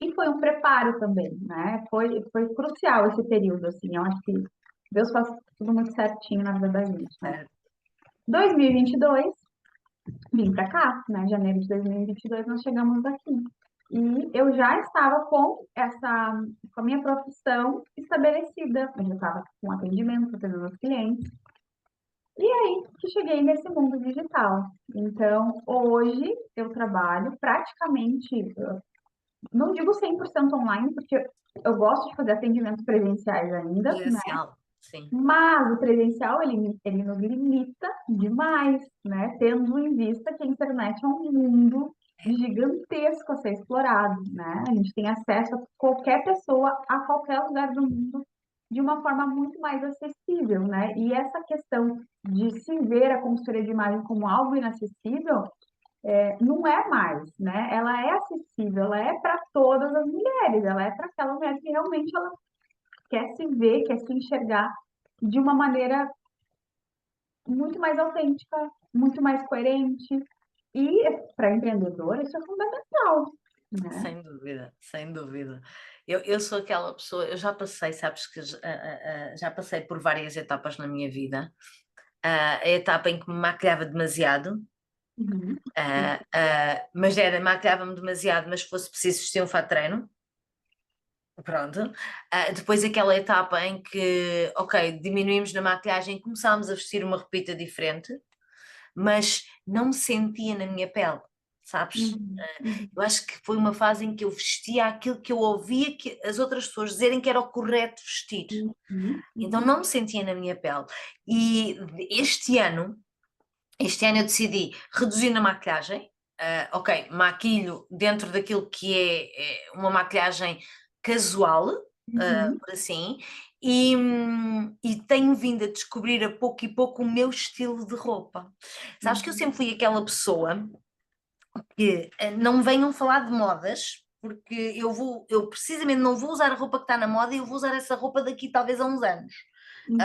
E foi um preparo também, né? Foi crucial esse período, assim. Eu acho que Deus faz tudo muito certinho na vida da gente, né? Certo. 2022, vim para cá, né? Janeiro de 2022, nós chegamos aqui. E eu já estava com a minha profissão estabelecida. Eu já estava com atendimento para os clientes. E aí que cheguei nesse mundo digital. Então, hoje eu trabalho praticamente não digo 100% online, porque eu gosto de fazer atendimentos presenciais ainda, né? Presencial, sim. Mas o presencial, ele nos limita demais, né? Tendo em vista que a internet é um mundo gigantesco a ser explorado, né? A gente tem acesso a qualquer pessoa, a qualquer lugar do mundo, de uma forma muito mais acessível, né? E essa questão de se ver a consultoria de imagem como algo inacessível, não é mais, né? Ela é acessível, ela é para todas as mulheres, ela é para aquela mulher que realmente ela quer se ver, quer se enxergar de uma maneira muito mais autêntica, muito mais coerente. E para empreendedor isso é fundamental, né? Sem dúvida, sem dúvida. Eu sou aquela pessoa, eu já passei, sabes que já passei por várias etapas na minha vida. A etapa em que me maquilhava demasiado, Uhum. mas maquilhava-me demasiado, mas se fosse preciso vestir um fato de treino. Pronto. Depois aquela etapa em que, ok, diminuímos na maquilhagem e começámos a vestir uma roupita diferente, mas não me sentia na minha pele, sabes? Uhum. Uhum. Eu acho que foi uma fase em que eu vestia aquilo que eu ouvia que as outras pessoas dizerem que era o correto vestir. Uhum. Então Uhum. não me sentia na minha pele. E este ano eu decidi reduzir na maquilhagem. Ok, maquilho dentro daquilo que é uma maquilhagem casual, Uhum. por assim, e tenho vindo a descobrir a pouco e pouco o meu estilo de roupa. Sabes que eu Uhum. sempre fui aquela pessoa que não me venham falar de modas, porque eu precisamente não vou usar a roupa que está na moda e eu vou usar essa roupa daqui talvez a uns anos. Uhum.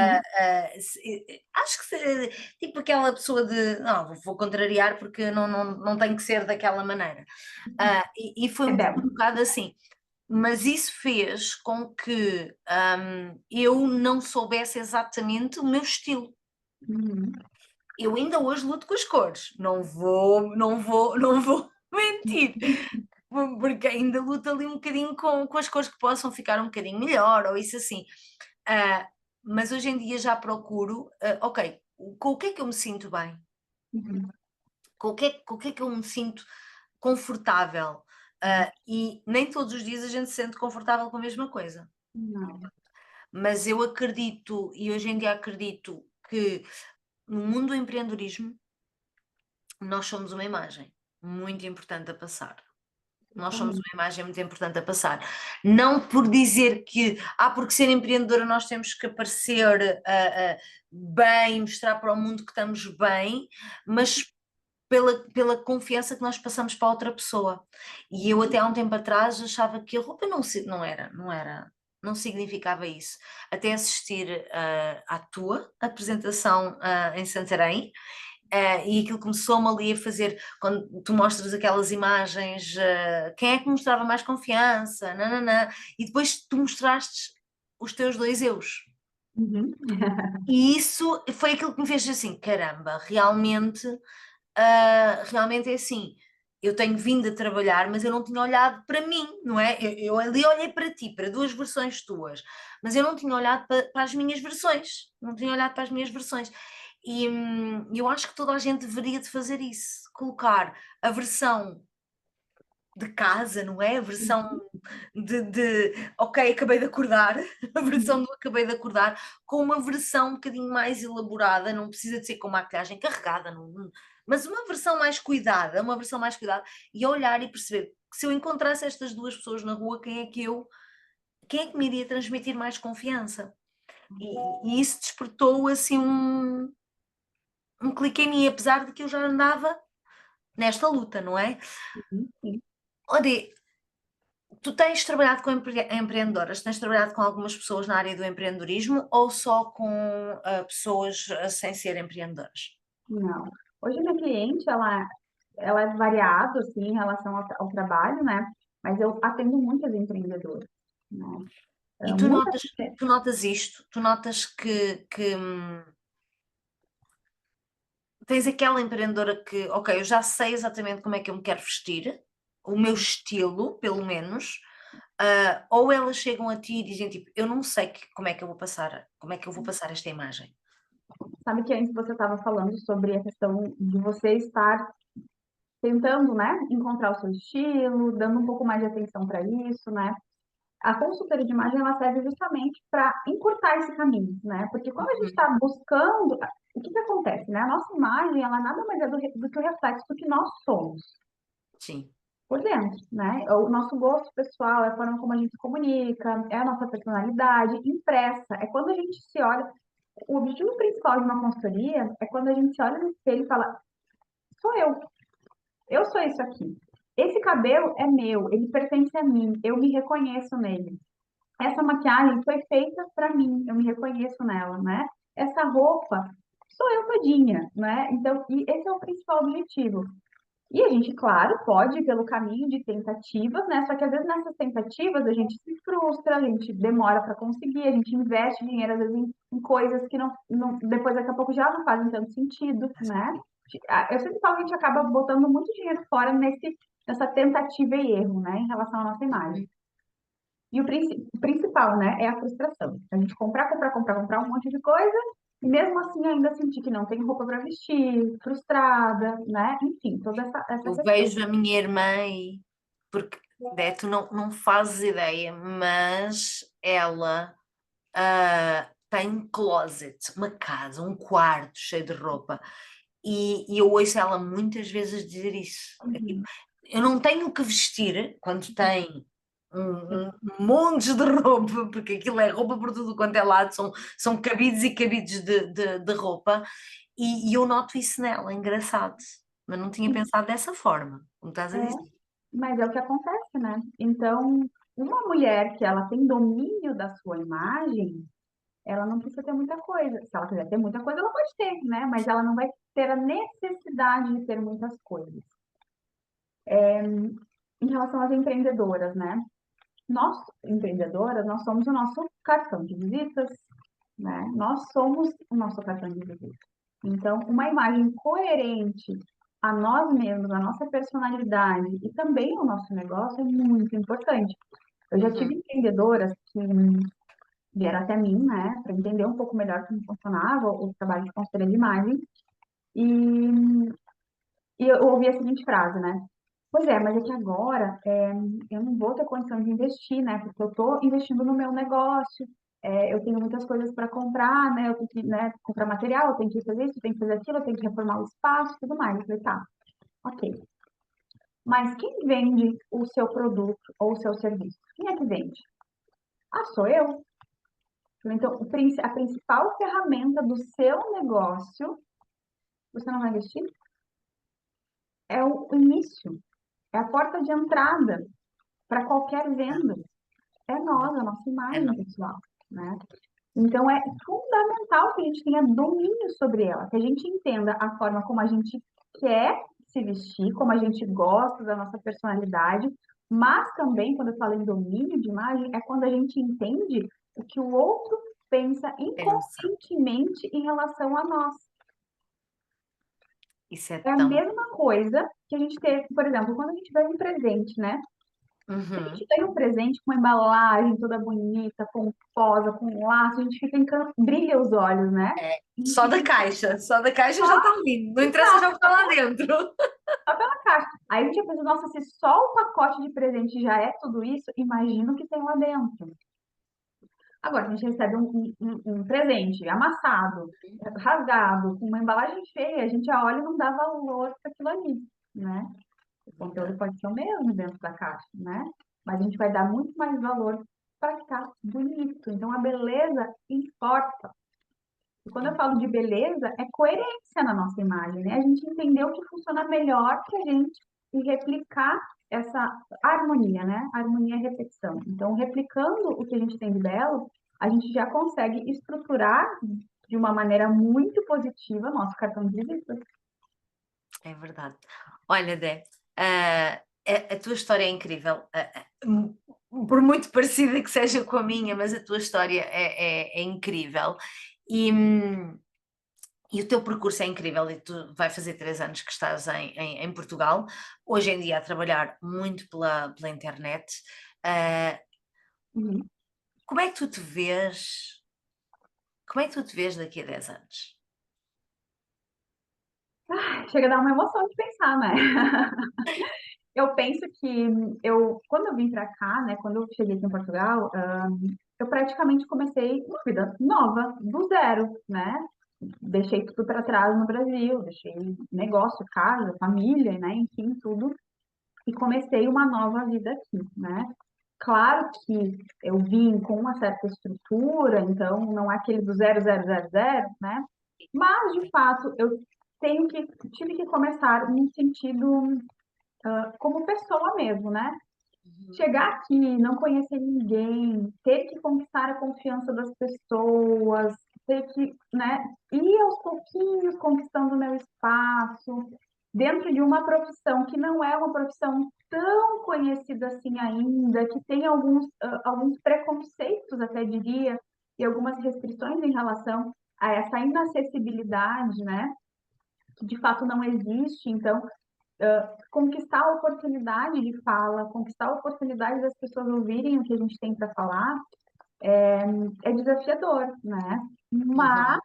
Acho que tipo aquela pessoa de não, vou contrariar porque não tem que ser daquela maneira. E foi É um belo. bocado assim. Mas isso fez com que eu não soubesse exatamente o meu estilo. Uhum. Eu ainda hoje luto com as cores, não vou mentir, porque ainda luto ali um bocadinho com as cores que possam ficar um bocadinho melhor, ou isso assim. Ah, mas hoje em dia já procuro, ok, com o que é que eu me sinto bem? Uhum. Com o que é que eu me sinto confortável? E nem todos os dias a gente se sente confortável com a mesma coisa. Não. Mas eu acredito, e hoje em dia acredito, que no mundo do empreendedorismo nós somos uma imagem muito importante a passar. Nós somos Totalmente. uma imagem muito importante a passar. Não por dizer que, porque ser empreendedora nós temos que aparecer bem, mostrar para o mundo que estamos bem, mas pela confiança que nós passamos para outra pessoa. E eu até há um tempo atrás achava que a roupa não significava isso. Até assistir à tua apresentação em Santarém, e aquilo começou-me ali a fazer, quando tu mostras aquelas imagens, quem é que mostrava mais confiança, nananã, e depois tu mostraste os teus dois eus. Uhum. E isso foi aquilo que me fez assim, caramba, realmente é assim, eu tenho vindo a trabalhar, mas eu não tinha olhado para mim, não é? Eu ali olhei para ti, para duas versões tuas, mas eu não tinha olhado para as minhas versões, não tinha olhado para as minhas versões. E eu acho que toda a gente deveria de fazer isso, colocar a versão de casa, não é? A versão ok, acabei de acordar, a versão do acabei de acordar, com uma versão um bocadinho mais elaborada, não precisa de ser com maquilhagem carregada, mas uma versão mais cuidada, e olhar e perceber que se eu encontrasse estas duas pessoas na rua, quem é que me iria transmitir mais confiança? E isso despertou assim um clique em mim, apesar de que eu já andava nesta luta, não é? Sim. Odi, tu tens trabalhado com empreendedoras, tens trabalhado com algumas pessoas na área do empreendedorismo ou só com pessoas sem ser empreendedoras? Não. Hoje a minha cliente, ela é variado, assim, em relação ao trabalho, né? Mas eu atendo muitas empreendedoras, né? E tu Muitas. notas, tu notas isto? Tu notas que tens aquela empreendedora que, ok, eu já sei exatamente como é que eu me quero vestir, o meu estilo, pelo menos, ou elas chegam a ti e dizem tipo, eu não sei como é que eu vou passar esta imagem. Sabe que antes você estava falando sobre a questão de você estar tentando, né, encontrar o seu estilo, dando um pouco mais de atenção para isso, né? A consultoria de imagem ela serve justamente para encurtar esse caminho, né? Porque quando a gente Uhum. está buscando, o que que acontece, né? A nossa imagem, ela nada mais é do que o reflexo do que nós somos Sim. por dentro, né? O nosso gosto pessoal, é a forma como a gente se comunica, é a nossa personalidade impressa, é quando a gente se olha. O objetivo principal de uma consultoria é quando a gente se olha no espelho e fala: sou eu sou isso aqui. Esse cabelo é meu, ele pertence a mim, eu me reconheço nele. Essa maquiagem foi feita para mim, eu me reconheço nela, né? Essa roupa sou eu todinha, né? Então, e esse é o principal objetivo. E a gente, claro, pode ir pelo caminho de tentativas, né? Só que às vezes nessas tentativas a gente se frustra, a gente demora para conseguir, a gente investe dinheiro às vezes em coisas que depois daqui a pouco já não fazem tanto sentido, né? Eu sempre falo que a gente acaba botando muito dinheiro fora nessa tentativa e erro, né? Em relação à nossa imagem. E o principal, né, é a frustração. A gente comprar um monte de coisa e mesmo assim ainda sentir que não tem roupa para vestir, frustrada, né? Enfim, toda essa Eu questão. vejo a minha irmã porque tu não fazes ideia, mas ela tem um closet, uma casa, um quarto cheio de roupa. E eu ouço ela muitas vezes dizer isso. É tipo, Uhum. eu não tenho o que vestir quando tem um monte de roupa, porque aquilo é roupa por tudo quanto é lado, são cabides e cabides de roupa, e eu noto isso nela, é engraçado. Mas não tinha pensado dessa forma, como estás a É, dizer. mas é o que acontece, né? Então, uma mulher que ela tem domínio da sua imagem, ela não precisa ter muita coisa. Se ela quiser ter muita coisa, ela pode ter, né? Mas ela não vai ter a necessidade de ter muitas coisas. Em relação às empreendedoras, né? Nós, empreendedoras, nós somos o nosso cartão de visitas, né? Nós somos o nosso cartão de visitas. Então, uma imagem coerente a nós mesmos, a nossa personalidade e também o nosso negócio é muito importante. Eu já tive Uhum. empreendedoras que vieram até mim, né, para entender um pouco melhor como funcionava o trabalho de consultoria de imagem, e, e eu ouvi a seguinte frase, né? Pois é, mas é que agora eu não vou ter condição de investir, né? Porque eu estou investindo no meu negócio, eu tenho muitas coisas para comprar, né? Eu tenho que, né, comprar material, eu tenho que fazer isso, eu tenho que fazer aquilo, eu tenho que reformar o espaço, tudo mais. Eu falei, tá, ok. Mas quem vende o seu produto ou o seu serviço? Quem é que vende? Ah, sou eu. Então, a principal ferramenta do seu negócio, você não vai investir? É o início, é a porta de entrada para qualquer venda. É nós, a nossa É imagem não. pessoal, né? Então, é fundamental que a gente tenha domínio sobre ela, que a gente entenda a forma como a gente quer se vestir, como a gente gosta da nossa personalidade, mas também, quando eu falo em domínio de imagem, é quando a gente entende o que o outro pensa Tem noção. inconscientemente em relação a nós. Isso é É a tão. mesma coisa que a gente teve, por exemplo, quando a gente ganha um presente, né? Se a gente Uhum. ganha um presente com uma embalagem toda bonita, pomposa, com laço, a gente fica brilha os olhos, né? É. A gente fica Só da caixa já está lindo. Não interessa já o que está lá dentro. só pela caixa. Aí a gente pensa, nossa, se só o pacote de presente já é tudo isso, imagina o que tem lá dentro. Agora, a gente recebe um presente amassado, rasgado, com uma embalagem feia, a gente já olha e não dá valor para aquilo ali, né? O conteúdo Verdade. pode ser o mesmo dentro da caixa, né? Mas a gente vai dar muito mais valor para ficar bonito. Então, a beleza importa. E quando eu falo de beleza, é coerência na nossa imagem, né? A gente entender o que funciona melhor que a gente e replicar essa harmonia, né? Harmonia e repetição. Então, replicando o que a gente tem de belo, a gente já consegue estruturar de uma maneira muito positiva nosso cartão de visita. É verdade. Olha, Dé, a tua história é incrível. Por muito parecida que seja com a minha, mas a tua história é incrível. E, e o teu percurso é incrível. E tu vai fazer 3 anos que estás em Portugal, hoje em dia a trabalhar muito pela internet. Ah, Uhum. como é que tu te vês? Como é que tu te vês daqui a 10 anos? Chega a dar uma emoção de pensar, né? Eu penso que quando eu vim para cá, né, quando eu cheguei aqui em Portugal, eu praticamente comecei uma vida nova, do zero, né? Deixei tudo para trás no Brasil, deixei negócio, casa, família, né? Enfim, tudo, e comecei uma nova vida aqui, né? Claro que eu vim com uma certa estrutura, então não é aquele do zero, zero, zero, zero, né? Mas, de fato, eu tive que começar no sentido como pessoa mesmo, né? Uhum. Chegar aqui, não conhecer ninguém, ter que conquistar a confiança das pessoas, ter que, né, ir aos pouquinhos conquistando o meu espaço, dentro de uma profissão que não é uma profissão tão conhecida assim ainda, que tem alguns preconceitos, até diria, e algumas restrições em relação a essa inacessibilidade, né, que de fato não existe. Então, conquistar a oportunidade de fala, conquistar a oportunidade das pessoas ouvirem o que a gente tem para falar, é desafiador, né? Mas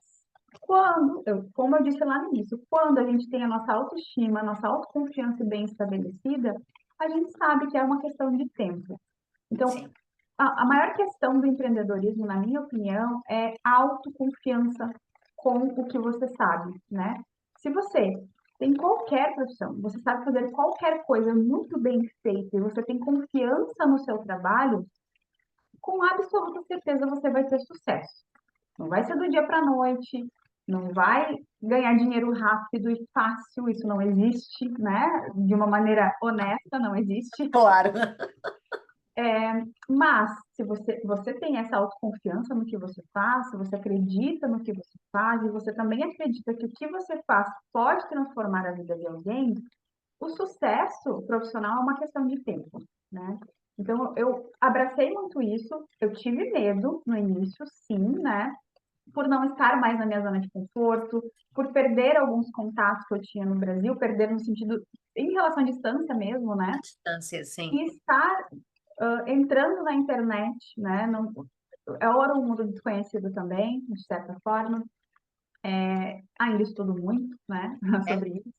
Uhum. como eu disse lá no início, quando a gente tem a nossa autoestima, a nossa autoconfiança bem estabelecida, a gente sabe que é uma questão de tempo. Então, Sim. a maior questão do empreendedorismo, na minha opinião, é a autoconfiança com o que você sabe, né? Se você tem qualquer profissão, você sabe fazer qualquer coisa muito bem feita e você tem confiança no seu trabalho, com absoluta certeza você vai ter sucesso. Não vai ser do dia para a noite, não vai ganhar dinheiro rápido e fácil, isso não existe, né? De uma maneira honesta, não existe. Claro. Mas, se você tem essa autoconfiança no que você faz, se você acredita no que você faz, e você também acredita que o que você faz pode transformar a vida de alguém, o sucesso profissional é uma questão de tempo, né? Então, eu abracei muito isso, eu tive medo no início, sim, né? Por não estar mais na minha zona de conforto, por perder alguns contatos que eu tinha no Brasil, perder no sentido, em relação à distância mesmo, A né? distância, sim. E estar entrando na internet, né? Não, é hora um mundo desconhecido também, de certa forma. Ainda estudo muito, né? É, Sobre isso.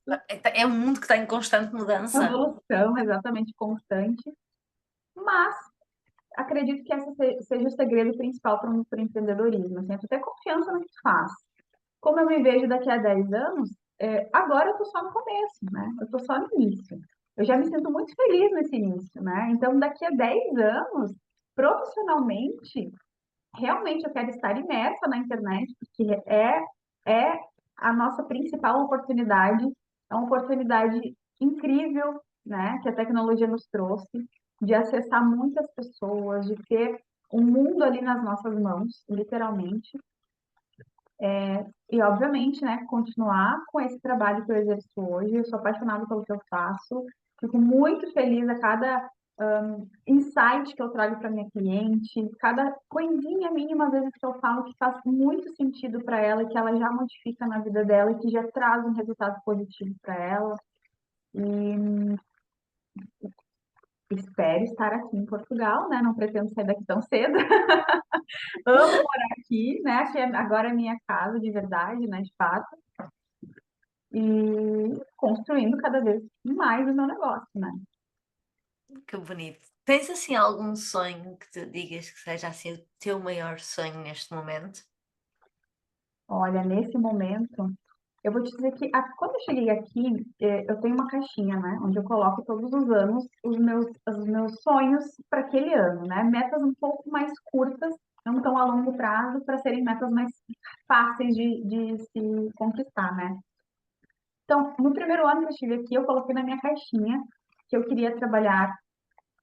é um mundo que está em constante mudança. Evolução exatamente constante. Mas acredito que esse seja o segredo principal para o empreendedorismo. Assim, é tu ter confiança no que tu faz. Como eu me vejo daqui a 10 anos, agora eu estou só no começo, né? Eu estou só no início. Eu já me sinto muito feliz nesse início, né? Então, daqui a 10 anos, profissionalmente, realmente eu quero estar imersa na internet, porque é a nossa principal oportunidade, é uma oportunidade incrível, né, que a tecnologia nos trouxe, de acessar muitas pessoas, de ter um mundo ali nas nossas mãos, literalmente, e obviamente, né, continuar com esse trabalho que eu exerço hoje. Eu sou apaixonada pelo que eu faço, fico muito feliz a cada insight que eu trago para minha cliente, cada coisinha mínima, às vezes, que eu falo que faz muito sentido para ela, que ela já modifica na vida dela e que já traz um resultado positivo para ela. E espero estar aqui em Portugal, né? Não pretendo sair daqui tão cedo. Amo morar aqui, né? Aqui agora é minha casa de verdade, né? De fato. E construindo cada vez mais o meu negócio, né? Que bonito. Tens assim algum sonho que te digas que seja assim o teu maior sonho neste momento? Olha, nesse momento, eu vou te dizer que quando eu cheguei aqui, eu tenho uma caixinha, né, onde eu coloco todos os anos os meus sonhos para aquele ano, né? Metas um pouco mais curtas, não tão a longo prazo, para serem metas mais fáceis de se conquistar, né? Então, no primeiro ano que eu estive aqui, eu coloquei na minha caixinha que eu queria trabalhar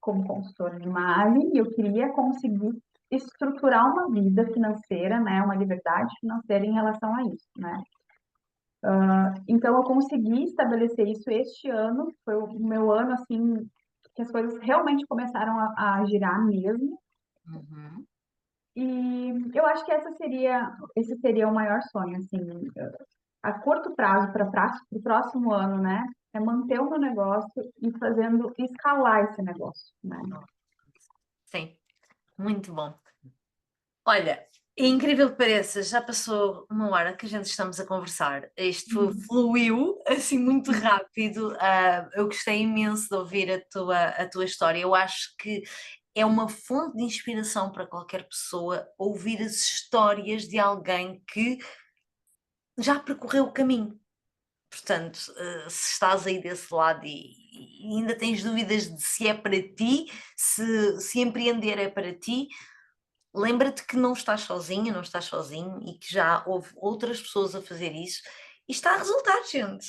como consultora de imagem e eu queria conseguir estruturar uma vida financeira, né, uma liberdade financeira em relação a isso, né? Então eu consegui estabelecer isso este ano, foi o meu ano assim que as coisas realmente começaram a girar mesmo. Uhum. E eu acho que esse seria o maior sonho, assim, a curto prazo para o próximo ano, né? É manter o meu negócio e fazendo escalar esse negócio, né? Sim, muito bom. Olha, é incrível que pareça, já passou uma hora que a gente estamos a conversar. Isto fluiu assim muito rápido. Eu gostei imenso de ouvir a tua história. Eu acho que é uma fonte de inspiração para qualquer pessoa ouvir as histórias de alguém que já percorreu o caminho. Portanto, se estás aí desse lado e ainda tens dúvidas de se é para ti, se empreender é para ti, lembra-te que não estás sozinha, não estás sozinho e que já houve outras pessoas a fazer isso e está a resultar, gente.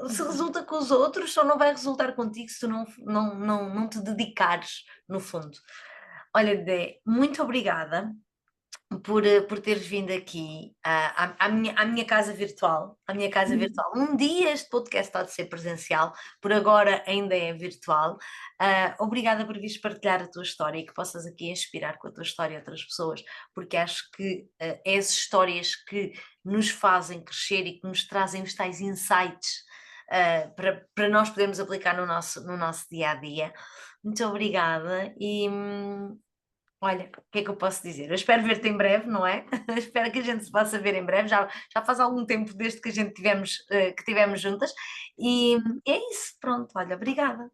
Se resulta com os outros, só não vai resultar contigo se tu não te dedicares, no fundo. Olha, Dé, muito obrigada por teres vindo aqui à minha casa virtual. À minha casa virtual. Um dia este podcast está de ser presencial, por agora ainda é virtual. Obrigada por vires partilhar a tua história e que possas aqui inspirar com a tua história outras pessoas, porque acho que é as histórias que nos fazem crescer e que nos trazem os tais insights. Para nós podermos aplicar no nosso dia a dia. Muito obrigada e olha, o que é que eu posso dizer? Eu espero ver-te em breve, não é? Espero que a gente se possa ver em breve. Já faz algum tempo desde que a gente que tivemos juntas. E é isso, pronto, olha, obrigada.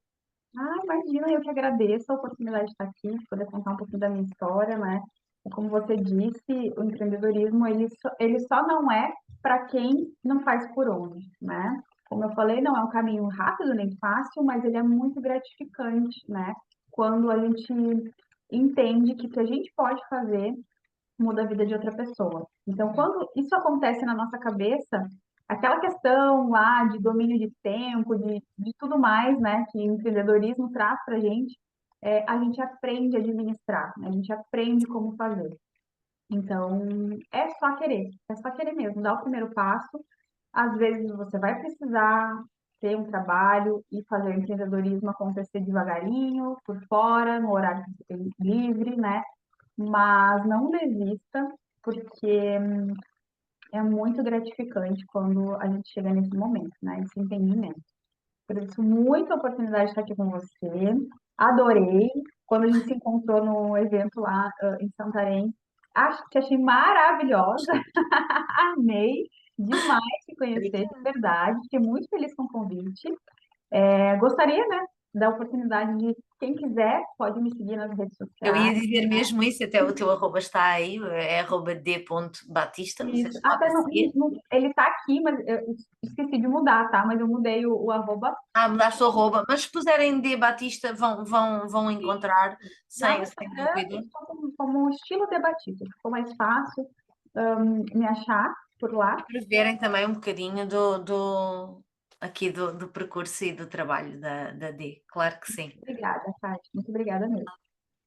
Imagina, eu que agradeço a oportunidade de estar aqui, de poder contar um pouquinho da minha história, né? E como você disse, o empreendedorismo, ele só não é para quem não faz por onde, né? Como eu falei, não é um caminho rápido nem fácil, mas ele é muito gratificante, né? Quando a gente entende que o que a gente pode fazer muda a vida de outra pessoa. Então, quando isso acontece na nossa cabeça, aquela questão lá de domínio de tempo, de tudo mais, né, que o empreendedorismo traz para a gente, a gente aprende a administrar, né? A gente aprende como fazer. Então, é só querer mesmo, dar o primeiro passo. Às vezes você vai precisar ter um trabalho e fazer o empreendedorismo acontecer devagarinho, por fora, no horário que você tem livre, né? Mas não desista, porque é muito gratificante quando a gente chega nesse momento, né? Esse entendimento. Por isso, muita oportunidade de estar aqui com você. Adorei. Quando a gente se encontrou no evento lá em Santarém, achei maravilhosa. Amei demais te conhecer, de Obrigada. verdade. Fiquei muito feliz com o convite. Gostaria, né, da oportunidade de quem quiser pode me seguir nas redes Eu sociais. ia dizer mesmo isso, até o teu arroba está aí, é arroba d.batista, não sei Isso. se Até pode seguir. ele tá aqui, mas eu esqueci de mudar, tá? Mas eu mudei o arroba. Ah, mudaste o arroba, mas se puserem D Batista vão encontrar Lá sem, no sem Instagram, dúvida. estou como estilo debatista. Ficou mais fácil me achar por lá. Para verem também um bocadinho aqui do percurso e do trabalho da D, claro que sim. Obrigada, Tati. Muito obrigada mesmo.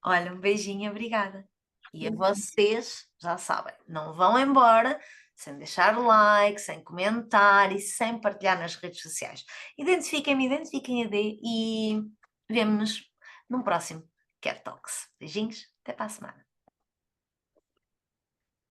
Olha, um beijinho, obrigada. E a vocês, já sabem, não vão embora sem deixar like, sem comentar e sem partilhar nas redes sociais. Identifiquem-me, identifiquem a D e vemo-nos num próximo Cat Talks. Beijinhos, até para a semana.